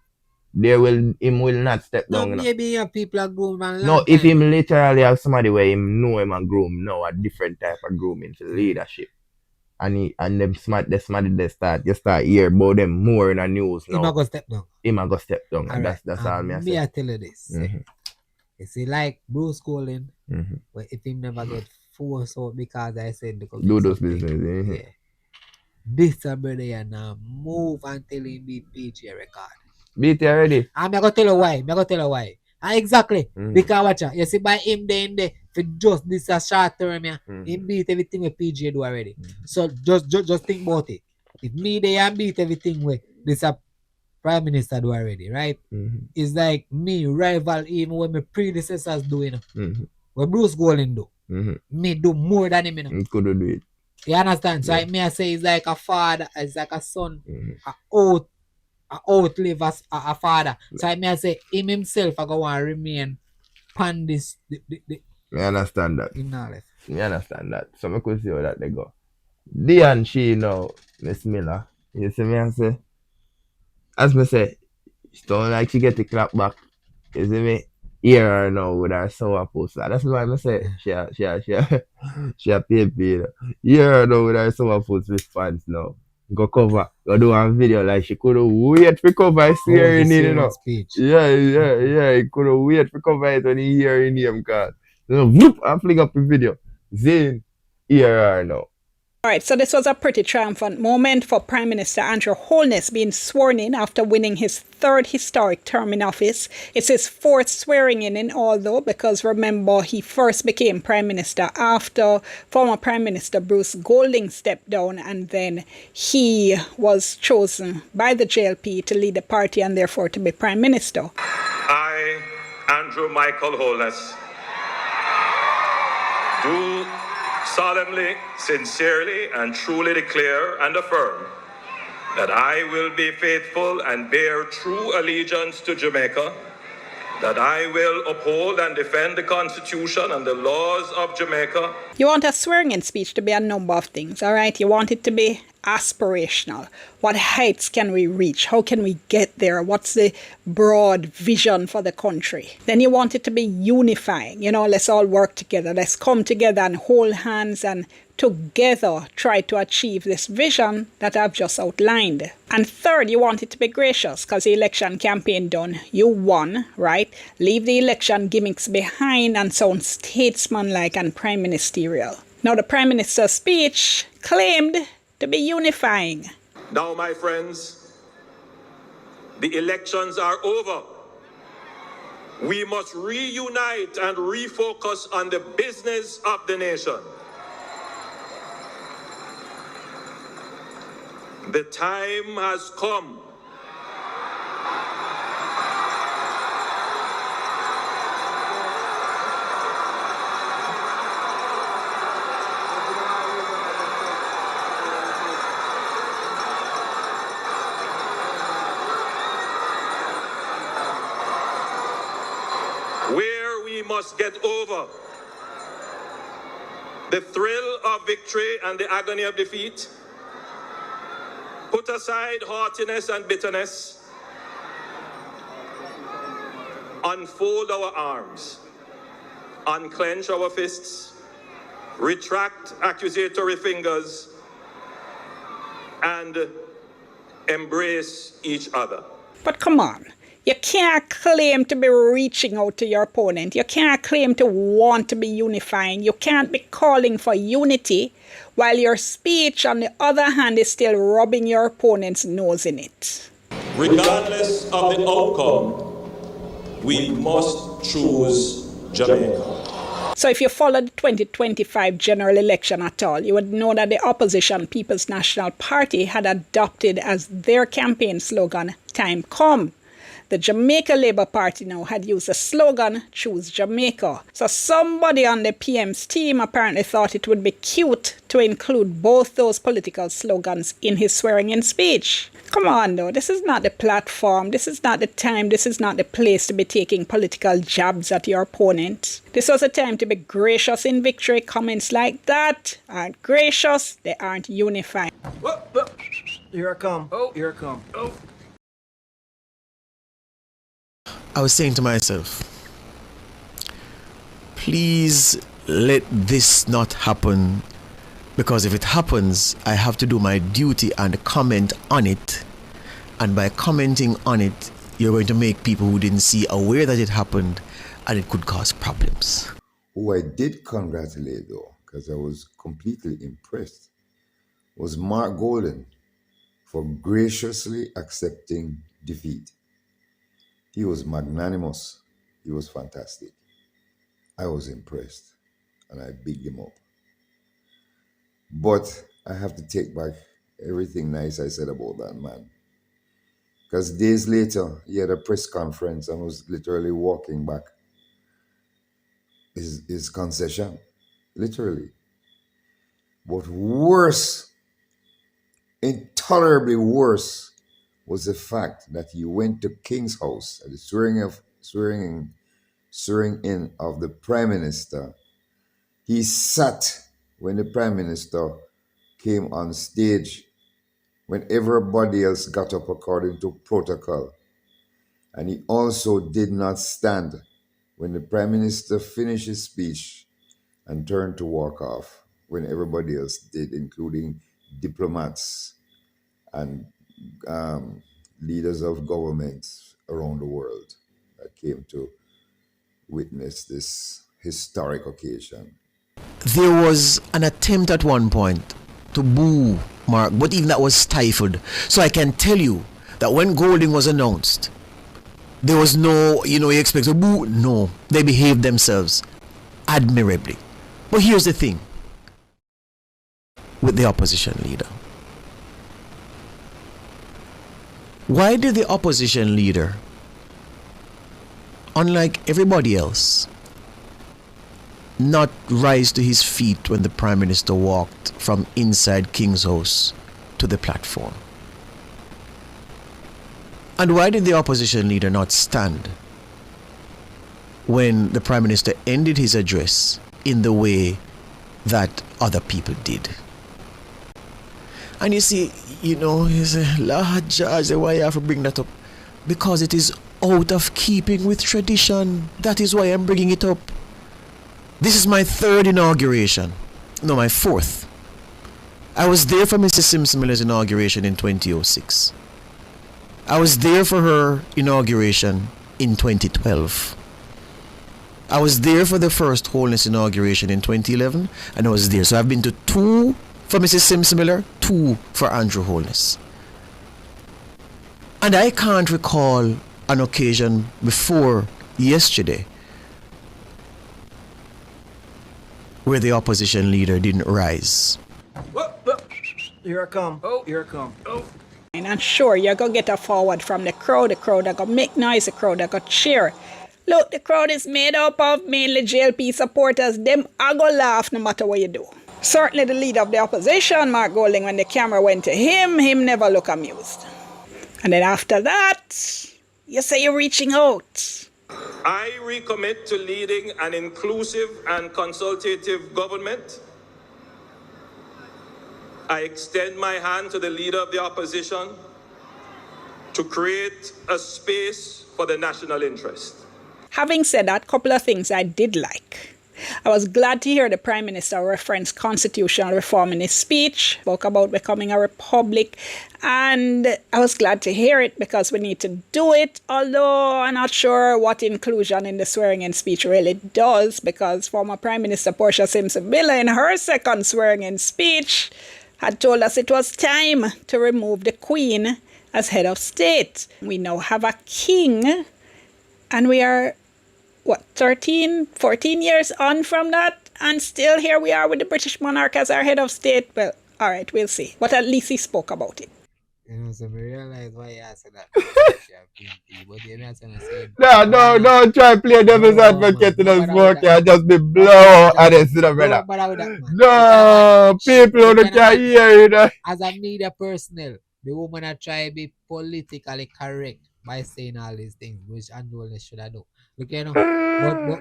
him will not step down. No, maybe your people are groom man. No, if him literally have somebody where him know him and groom, no, a different type of grooming for leadership. And them smart they start hear about them more in the news now. Him a go step down. And right. that's all me I say. I tell you this. You see, like Bruce Golden, but if him never get forced out because I said do those business. Yeah. This brother you now move until he beat PG record. Beat it already. I'm gonna tell you why. Exactly. Because watch out. You see by him there for just this a short term, he beat everything with PG do already. So just think about it. If me there and beat everything with this a Prime Minister do already, right? It's like me rival even when my predecessors doing. What Bruce Golden do. Me do more than him. You know? Could do it. You understand? So me I say it's like a father, it's like a son, outlive as a father. So I say him himself I go and remain pan this. I understand that. I understand that. So I could see how that they go. D and she now, Miss Miller. You see me and say, as me say, she don't like she get the clap back. You see me? Hear her now with her sour post. That's why I say she a PNP. Hear her now with her sour post response now. Go cover, go do a video like she couldn't wait for cover hearing it, you know. Speech. Yeah, he couldn't wait for cover it when he hearing him call. So whoop, I fling up the video. Zane, hear her now. Alright, so this was a pretty triumphant moment for Prime Minister Andrew Holness being sworn in after winning his 3rd historic term in office. It's his 4th swearing in all though, because remember he first became Prime Minister after former Prime Minister Bruce Golding stepped down, and then he was chosen by the JLP to lead the party and therefore to be Prime Minister. I, Andrew Michael Holness, do solemnly, sincerely, and truly declare and affirm that I will be faithful and bear true allegiance to Jamaica, that I will uphold and defend the Constitution and the laws of Jamaica. You want a swearing-in speech to be a number of things, all right? You want it to be aspirational. What heights can we reach? How can we get there? What's the broad vision for the country? Then you want it to be unifying. You know, let's all work together. Let's come together and hold hands and together try to achieve this vision that I've just outlined. And third, you want it to be gracious because the election campaign done. You won, right? Leave the election gimmicks behind and sound statesmanlike and prime ministerial. Now, the Prime Minister's speech claimed to be unifying. Now, my friends, the elections are over. We must reunite and refocus on the business of the nation. The time has come must get over the thrill of victory and the agony of defeat. Put aside haughtiness and bitterness. Unfold our arms. Unclench our fists. Retract accusatory fingers. And embrace each other. But come on. You can't claim to be reaching out to your opponent. You can't claim to want to be unifying. You can't be calling for unity while your speech, on the other hand, is still rubbing your opponent's nose in it. Regardless of the outcome, we must choose Jamaica. So if you followed the 2025 general election at all, you would know that the opposition People's National Party had adopted as their campaign slogan, "Time Come." The Jamaica Labour Party now had used the slogan, "Choose Jamaica." So somebody on the PM's team apparently thought it would be cute to include both those political slogans in his swearing-in speech. Come on though, this is not the platform, this is not the time, this is not the place to be taking political jabs at your opponent. This was a time to be gracious in victory. Comments like that aren't gracious, they aren't unifying. Here I come. Oh, here I come. Oh. I was saying to myself, please let this not happen, because if it happens, I have to do my duty and comment on it. And by commenting on it, you're going to make people who didn't see aware that it happened, and it could cause problems. Who I did congratulate though, because I was completely impressed, was Mark Golden for graciously accepting defeat. He was magnanimous. He was fantastic. I was impressed and I bigged him up. But I have to take back everything nice I said about that man. Because days later, he had a press conference and was literally walking back his concession. Literally. But worse, intolerably worse, was the fact that he went to King's House at the swearing in of the Prime Minister. He sat when the Prime Minister came on stage, when everybody else got up according to protocol. And he also did not stand when the Prime Minister finished his speech and turned to walk off, when everybody else did, including diplomats and leaders of governments around the world that came to witness this historic occasion. There was an attempt at one point to boo Mark, but even that was stifled. So I can tell you that when Golding was announced, there was no, you expect a boo. No, they behaved themselves admirably. But here's the thing with the opposition leader. Why did the opposition leader, unlike everybody else, not rise to his feet when the Prime Minister walked from inside King's House to the platform? And why did the opposition leader not stand when the Prime Minister ended his address in the way that other people did? And you see, you say, Lord George, why you have to bring that up? Because it is out of keeping with tradition. That is why I'm bringing it up. This is my third inauguration. No, my fourth. I was there for Mrs. Simpson Miller's inauguration in 2006. I was there for her inauguration in 2012. I was there for the First Holiness inauguration in 2011, and I was there. So I've been to 2 for Mrs. Simpson Miller, 2 for Andrew Holness. And I can't recall an occasion before yesterday where the opposition leader didn't rise. Here I come. Oh, here I come. Oh. And sure, you're going to get a forward from the crowd are going to make noise, the crowd are going to cheer. Look, the crowd is made up of mainly JLP supporters. Them are going to laugh no matter what you do. Certainly the leader of the opposition, Mark Golding, when the camera went to him never looked amused. And then after that, you say you're reaching out. I recommit to leading an inclusive and consultative government. I extend my hand to the leader of the opposition to create a space for the national interest. Having said that, a couple of things I did like. I was glad to hear the Prime Minister reference constitutional reform in his speech, spoke about becoming a republic, and I was glad to hear it because we need to do it, although I'm not sure what inclusion in the swearing-in speech really does, because former Prime Minister Portia Simpson-Miller in her second swearing-in speech had told us it was time to remove the Queen as head of state. We now have a king, and we are 13, 14 years on from that, and still here we are with the British monarch as our head of state. Well, all right, we'll see. But at least he spoke about it. You know, so I realize why you said that. But you know, No, try play devil's advocate in a smoke and just be blow and then sit up, brother. No, people who can't hear you. As a media personnel, the woman are try to be politically correct by saying all these things, which Andrew should have done. Look, you know,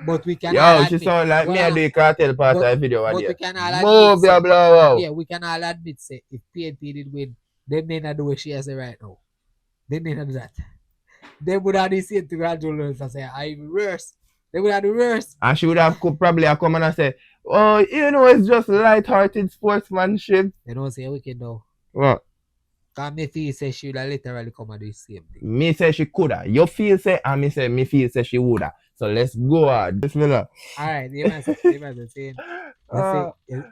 but we can all admit. She sound like me and the cartel part of the video. But we can all admit. Yeah, we can all admit, say, if PNP did win, they may not do what she has right now. They may not do that. They would have the same to Andrew and say, I'm worse. They would have the worst. And she would have probably come and say, oh, you know, it's just light-hearted sportsmanship. They don't say wicked though. What? Because me feel say she would have literally come and do the same thing. Me say she coulda. You feel say, and me feel say she woulda. So let's go on. Bismillah. Alright, you must say, love you,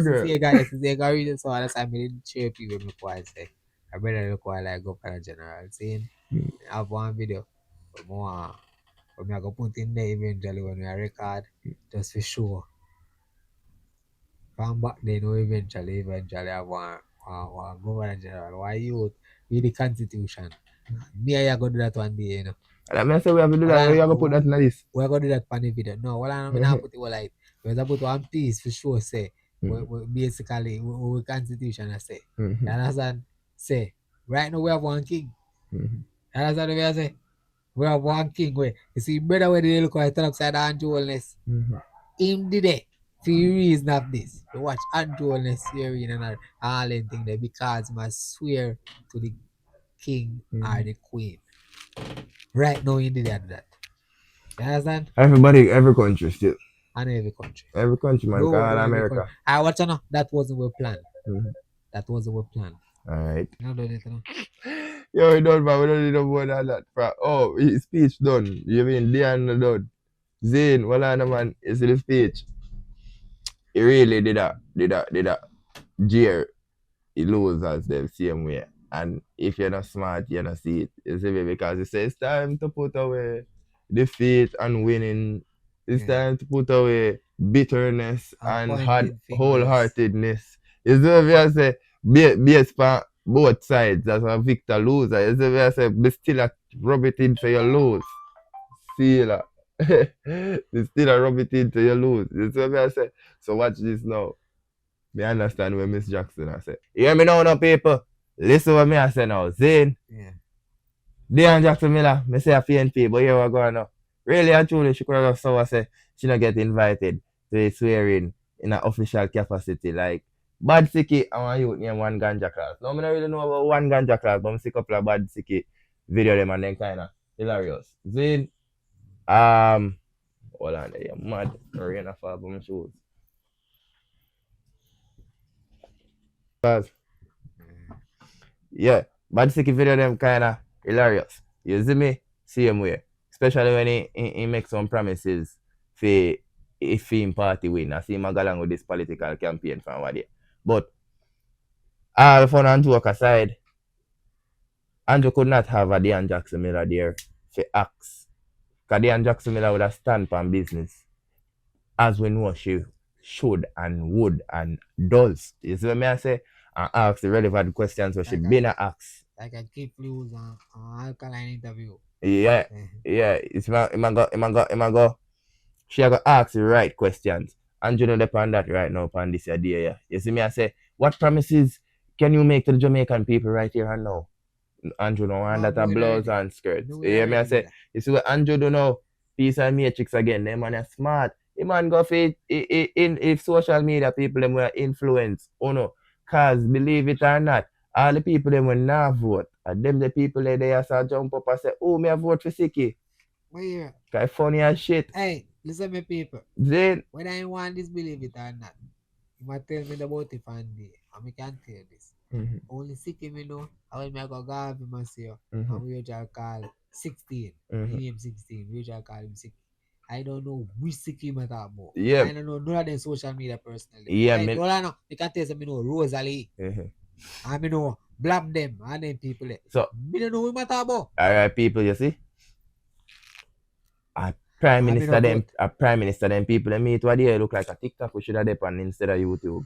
girl. You got reason so that's why I didn't cheer people before I say. I better look like Governor General saying, I have one video, but more. But I go put in there eventually when we record, just for sure. From back then, eventually I want Governor General. Why you read the Constitution? Me, I go do that one day, you know. And I say we have to do that. We have to put that in the list. We are going to do that on the video. No, well, I'm not put it all like. We have to put one piece for sure. Say, basically, we Constitution. I say, you understand? Say, right now we have one king. You understand what I say? We have one king. You see, brother, when they look at turn upside down Andrew Holness, him did it for the reason of this. You watch Andrew Holness hearing and all them things there because must swear to the king or the queen. Right now, he did that. You understand? Every country still. And every country. Every country, man. God, America. I watch you know, that wasn't our plan. That wasn't our plan. Alright. You don't do it, you know? Yo, we done, man. We don't need no more than that. Oh, his speech done. You mean Leon done? Zane, well, man, it's the speech. He really did that. Jeer, he loses them same way. And if you're not smart, you're not see it. You see me? Because it says it's time to put away defeat and winning. It's time to put away bitterness and wholeheartedness. You see me? I say, based on both sides as a victor loser. You see me? I say, be still rub it into your lose. See you that. Be still rub it into your lose. You see me? I say, so watch this now. Me understand where Miss Jackson I say. You hear me now, no people? Listen what me I say now. Zane. Yeah. Dean Jackson Miller, me say a PNP, but here we go now. Really and truly, she could have so say she not get invited to a swearing in an official capacity. Like Bad Sicky, I want you name one ganja class. Now I don't really know about one ganja class, but I see a couple of Bad Sicky video them and then kinda hilarious. Zane, hold on there, you're mad. Rain off of my shoes. Yeah, Bad Sicky video them kinda hilarious. You see me? Same way. Especially when he makes some promises for if him party win. I see him go along with this political campaign from what day. But all fun and joke aside, Andrew could not have a Dean Jackson Miller there for acts. Because Dean Jackson Miller would have stand on business as we know she should and would and does. You see what I say? And ask the relevant questions where she been asked. Like a keep loose on alkaline interview. Yeah. It's go. She got ask the right questions. And you know depend that right now upon this idea. Yeah. You see me I say, what promises can you make to the Jamaican people right here and now? Andrew no want that a blouse and skirts. You hear me I say, you see what Andrew do now? Piece of Matrix again, them man are smart. The man go for it, if social media people them were influence, cause believe it or not, all the people them will not vote. And them the people that they are jump up and say, oh, me a vote for Siki. But yeah. Cause funny as shit. Hey, listen me people. Then when I want this believe it or not, you might tell me about it one day. And I can tell this. Only Siki me know, I will make a go him and say, and we just call 16. He name 16. We just call him Siki. I don't know which Siki me talk about. Yeah. I don't know none of them social media personally. Yeah, all I know, you can tell me know Rosalie. I me know blab them and them people there. So me don't know what me talk about. Alright, people, you see? A prime minister them people they meet what they look like a TikTok we should have done instead of YouTube.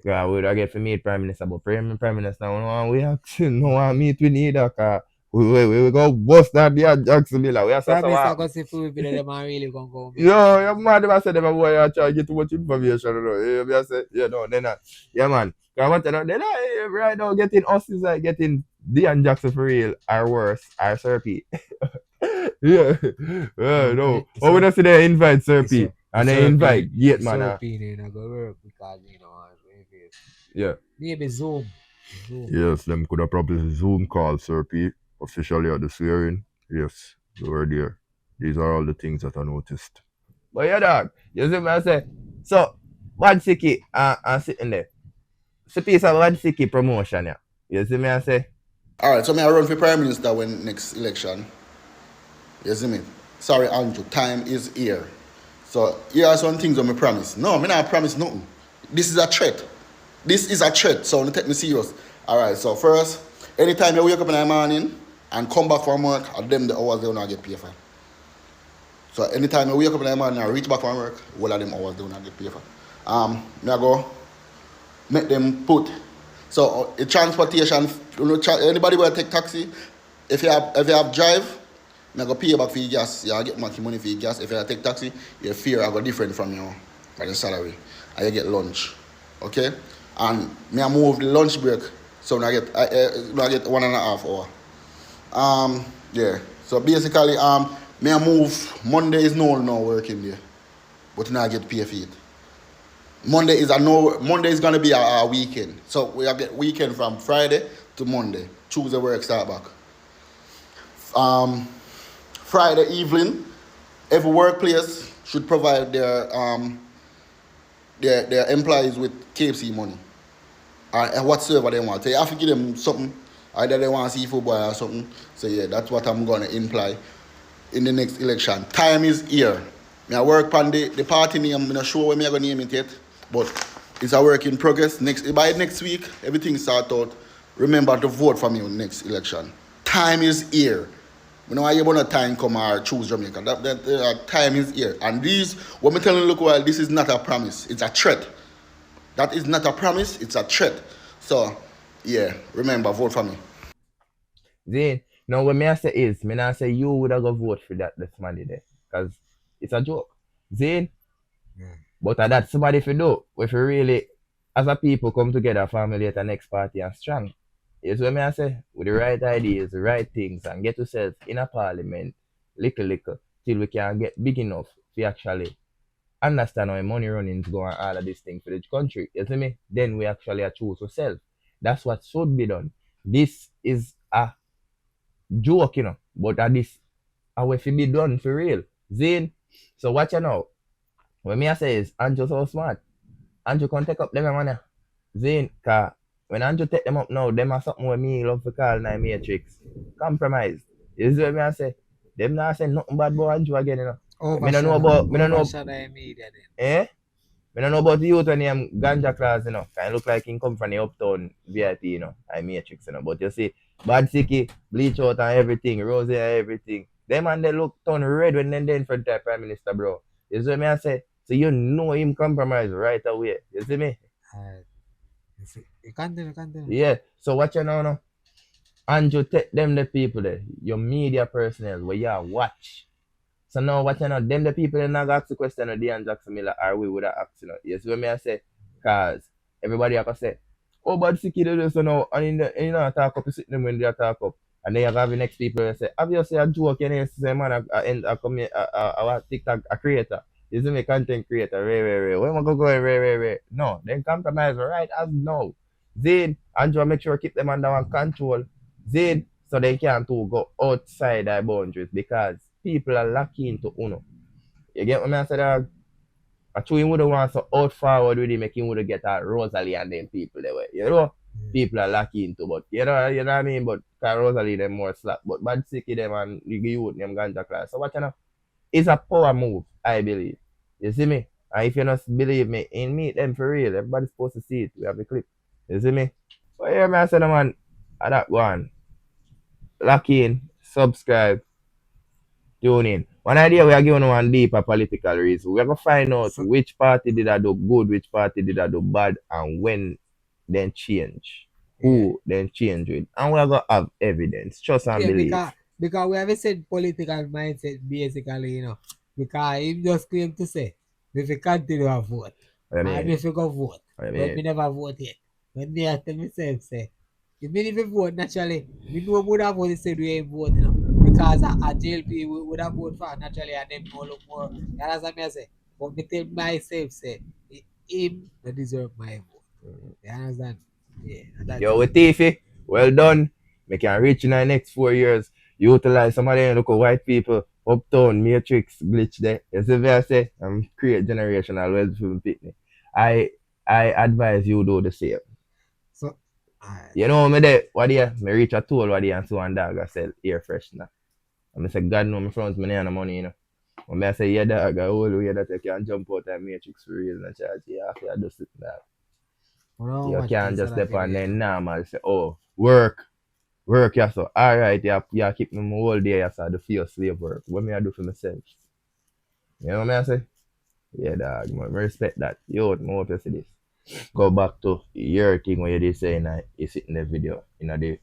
Yeah, we would have get to meet prime minister, but prime minister we actually no want meet we neither cause we go bust that there Jacksonville. We are so go see food video them and really gonna go. Yo, you mad if I said them a boy I try to get too much information, you know. I say, then yeah man. Cause what then right now getting us is like getting Deion Jackson for real or worse, or Serpy. Yeah, no. But we don't see they invite Serpy and they invite Gate man. Serpy then I go work because yeah. Maybe Zoom. Yes, them could have probably Zoom call Serpy officially at the swearing. Yes, they were there. These are all the things that I noticed. But yeah, dog, you see me I say, so Bad Siki sitting there. It's a piece of Bad Siki promotion, yeah. You see me I say? Alright, so me I run for Prime Minister when next election. You see me? Sorry, Andrew, time is here. So here are some things on me promise. No, me not promise nothing. This is a threat. This is a threat, so don't take me serious. Alright, so first, anytime you wake up in the morning and come back from work, at them the hours they will not get paid for. So anytime you wake up in the morning and reach back from work, all of them hours they will not get paid for. Me I go make them put. So transportation, anybody will take taxi. If you have drive, I go pay back for your gas. You get money for your gas. If you take taxi, your fare I go different from your salary. And you get lunch. Okay? And me I move the lunch break. So I get 1.5 hour. Yeah. So basically me I move Monday is no working day. But now I get paid for it. Monday is gonna be a weekend. So we have get weekend from Friday to Monday. Tuesday work start back. Friday evening, every workplace should provide their employees with KFC money. And whatsoever they want. So you have to give them something. Either they want seafood boy or something. So yeah, that's what I'm gonna imply in the next election. Time is here. I work on the party name. I'm not sure when I'm gonna name it yet. But it's a work in progress. By next week, everything start out. Remember to vote for me in the next election. Time is here. You know why you want time come or choose Jamaica. That time is here. And what I'm telling you, look, well, this is not a promise. It's a threat. That is not a promise. It's a threat. So, yeah, remember, vote for me. Zane, now what I say is, I say you would have go vote for this money there. Because it's a joke. Zane, but that's somebody if you do, if you really, as a people, come together, family at the next party and strong. Is what I say, with the right ideas, the right things, and get yourself in a parliament, little, till we can get big enough to actually understand how money runnings go and all of these things for the country. You see me? Then we actually choose ourselves. That's what should be done. This is a joke, but this how it be done for real. Zane, so watch you now. What I say is, Andrew so smart. Andrew can take up them money. Zane, cause when Andrew take them up now, them are something with me love to call my matrix. Compromise. You see what I say? Them not say nothing bad about Andrew again, I don't know about I don't know about the youth when him ganja class, Kind look like him come from the uptown VIP, I matrix, But you see, Bad Siki, bleach out and everything, rosy and everything. Them and they look turn red when they in front of the Prime Minister, bro. You see what I say? So you know him compromise right away. You see me? You continue. Yeah. So what you know now? Andrew, take them the people there, your media personnel, where you watch. So now what you know, them the people that not ask the question of Deion Jackson Miller are we would have asked, You see what I say? Cause everybody have to say, oh, Bad Siki do this, and in the talk up, you sit them when they talk up. And then you have the next people who say, obviously a joke, you know, say man, I come here, a TikTok, a creator. You see me content creator, Where am I go, Ray. No, then compromise right as now. Then, Andrew make sure keep them under one control. Then, so they can't go outside their boundaries because people are lucky into Uno. You get what I say, dog? I told him would want to out forward with him, make him would get a Rosalie and them people there. You know? People are lucky into, but you know what I mean? But Rosalie them more slap. But bad sicky them and the youth them ganja class. So what you know? It's a power move, I believe. You see me? And if you not believe me, in meet them for real. Everybody's supposed to see it. We have the clip. You see me? But yeah, man, I said, man, I that one. Lock in, subscribe, tune in. One idea we are giving one deeper political reason. We are going to find out which party did I do good, which party did I do bad, and when then change. Who then change with. And we are going to have evidence. Trust and believe. Because we have a said political mindset basically, you know. Because he just claim to say, if you continue to vote, and if you go vote, but we never vote yet. When me I tell myself, say, if me even vote naturally, we know would have voted said we ain't vote, you know. Because a JLP would have voted for naturally and them no look more. That's what I say. But me tell myself, say, him that deserve my vote. You understand? Yeah. Yo, with Tiffy, well done. We can reach in the next 4 years. Utilize some of them, look at white people, uptown, matrix, glitch there. You see what I say? Create generational wealth for people. I advise you do the same. So, you know me there, what do you? Me reach a tool what do you and so and dog I sell air freshener. And I say, God know my friends, me and money, you know. When I say, yeah, dog, I hold you that you can jump out of matrix for real and charge you after you do something that. You can't just step on there normal say, oh, work, yeah, so alright, yeah, keep me whole day, yeah, so I do for your slave work. What me I do for myself? You know what I say? Yeah, dog, I respect that. Yo, I hope you see this. Go back to your thing where you did say you sit in the video, you know, the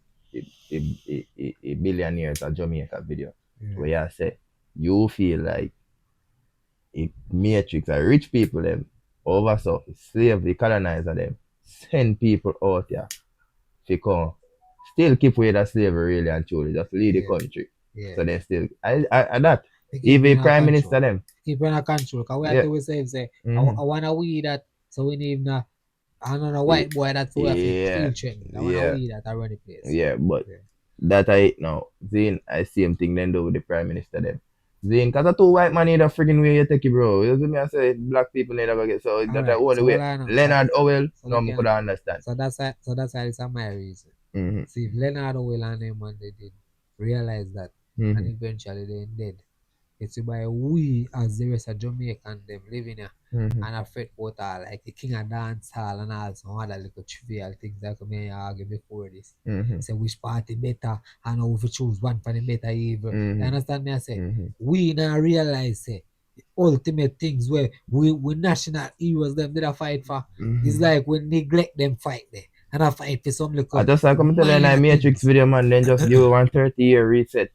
billionaires of Jamaica video, where you say, you feel like if matrix are rich people them, over so slave the colonizer them, send people out here to come still keep with that slavery really and truly, just lead the country. So they still I that even prime minister them keep in control. Cause we have to say I wanna we that so we need na I don't know white boy that's who have feel threatened. I wanna we that I run the place. Yeah, but that I now Zane I same thing then do with the prime minister them. Zane, cause a two white man need a freaking way you take it, bro. You see me I say black people need to get so that's the only way. Leonard Owell, no me could understand. So that's why it's my reason. See if Leonard Owell and them man they did realize that and eventually they dead. It's by we as the rest of Jamaican them living here and afraid what like the king of dance hall and all some other little trivial things that me argue before this. Say which party better and how we choose one for the better evil. You understand me I say? We now realize say the ultimate things where we national heroes them did a fight for. It's like we neglect them fight there. And I fight for some little I just like I'm telling you Matrix video man then just do 130-year reset.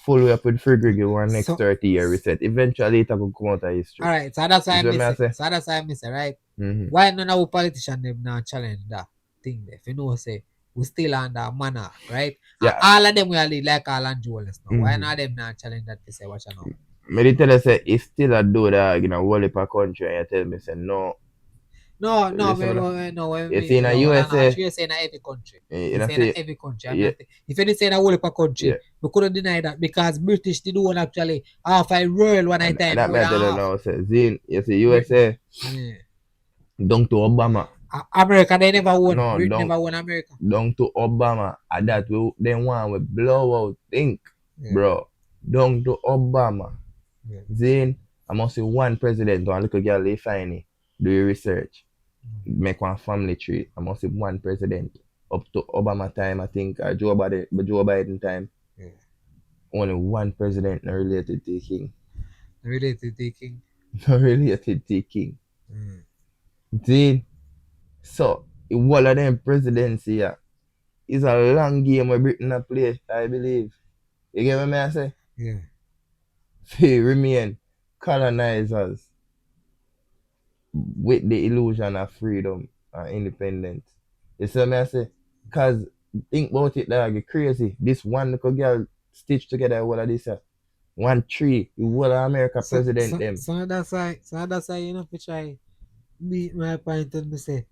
Full way up with free Greg one next 30-year reset. Eventually it will come out of history. Alright, so that's why I miss it. So that's why I miss it, right? Why none of our politicians them now challenge that thing there? If you know say we still under manner, right? Yeah. And all of them will lead like all and Joel's now. Why not them now challenge that to say what you know? Me tell you say it's still a do that, you know, whole heap of country and you tell me say no. No. You see in the USA. You say in every country. You say in every country. If you say in a whole heap of country, we couldn't deny that because British did one actually half a royal one time. That me tell you now, say Zine, you see USA. Down to Obama. America they never won. No, Britain never won America. Down to Obama. And that they want with blowout think, bro. Down to Obama. Zine, I must see one president or a little girl they find it. Do your research. Make one family tree. I must see one president. Up to Obama time, I think, Joe Biden time. Only one president not related to the king. Related to the king? Not related to the king. See? So, one of them presidency here is a long game where Britain a play, I believe. You get what I say? Yeah. They remain colonizers with the illusion of freedom and independence. You see what I say? Because think about it, dog, it's crazy. This one little girl stitched together all of this. 1 tree, the whole of America president them. So that's why you know, if try beat my point and me say,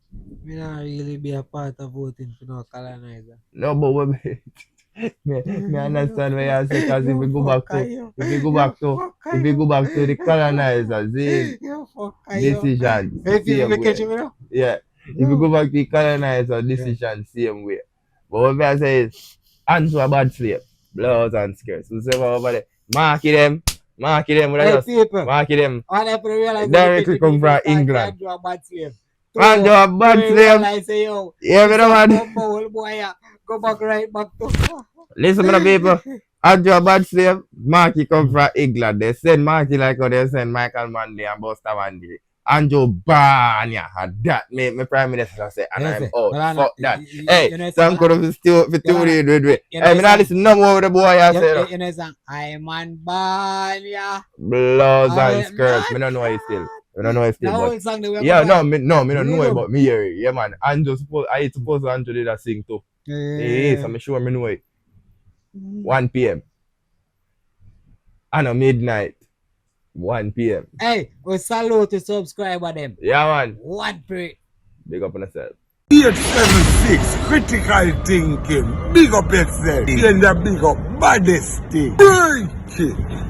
me not really be a part of voting for no colonizer. No, but what me understand what you say, because if you go back to the colonizers, decision same way. Yeah. If you go back to the colonizer decision same way. But what I say is Andrew a bad slave, blouse and skirts. So say over there, mark them, Hey people, mark them. I never realize Directly come from England. Andrew a bad slave. Andrew a bad slave. Yeah, me know man. Go back right back to. Listen to the people. Andrew a bad slave. Marky come from England. They send Marky like how they send Michael Manley and Buster Manley. Andrew Barnia had that. My prime minister say, and I'm out. Fuck that. Hey, some could have still for 2 days with me. Hey, me not listen no more with the boy I say. You know, I'm on Barnia. Blouse and skirts. Me don't know why still. I don't know if still. Yeah, no, me don't know it, but me hear it. Yeah, man. Andrew supposed to Andrew did that sing too. Yeah, so I'm sure me know it. 1 p.m. And midnight. 1 p.m. Hey, we salute to subscriber them. Yeah, man. One pray. Big up on yourself. 876 critical thinking. Big up yourself. And the big up baddest thing. Break it.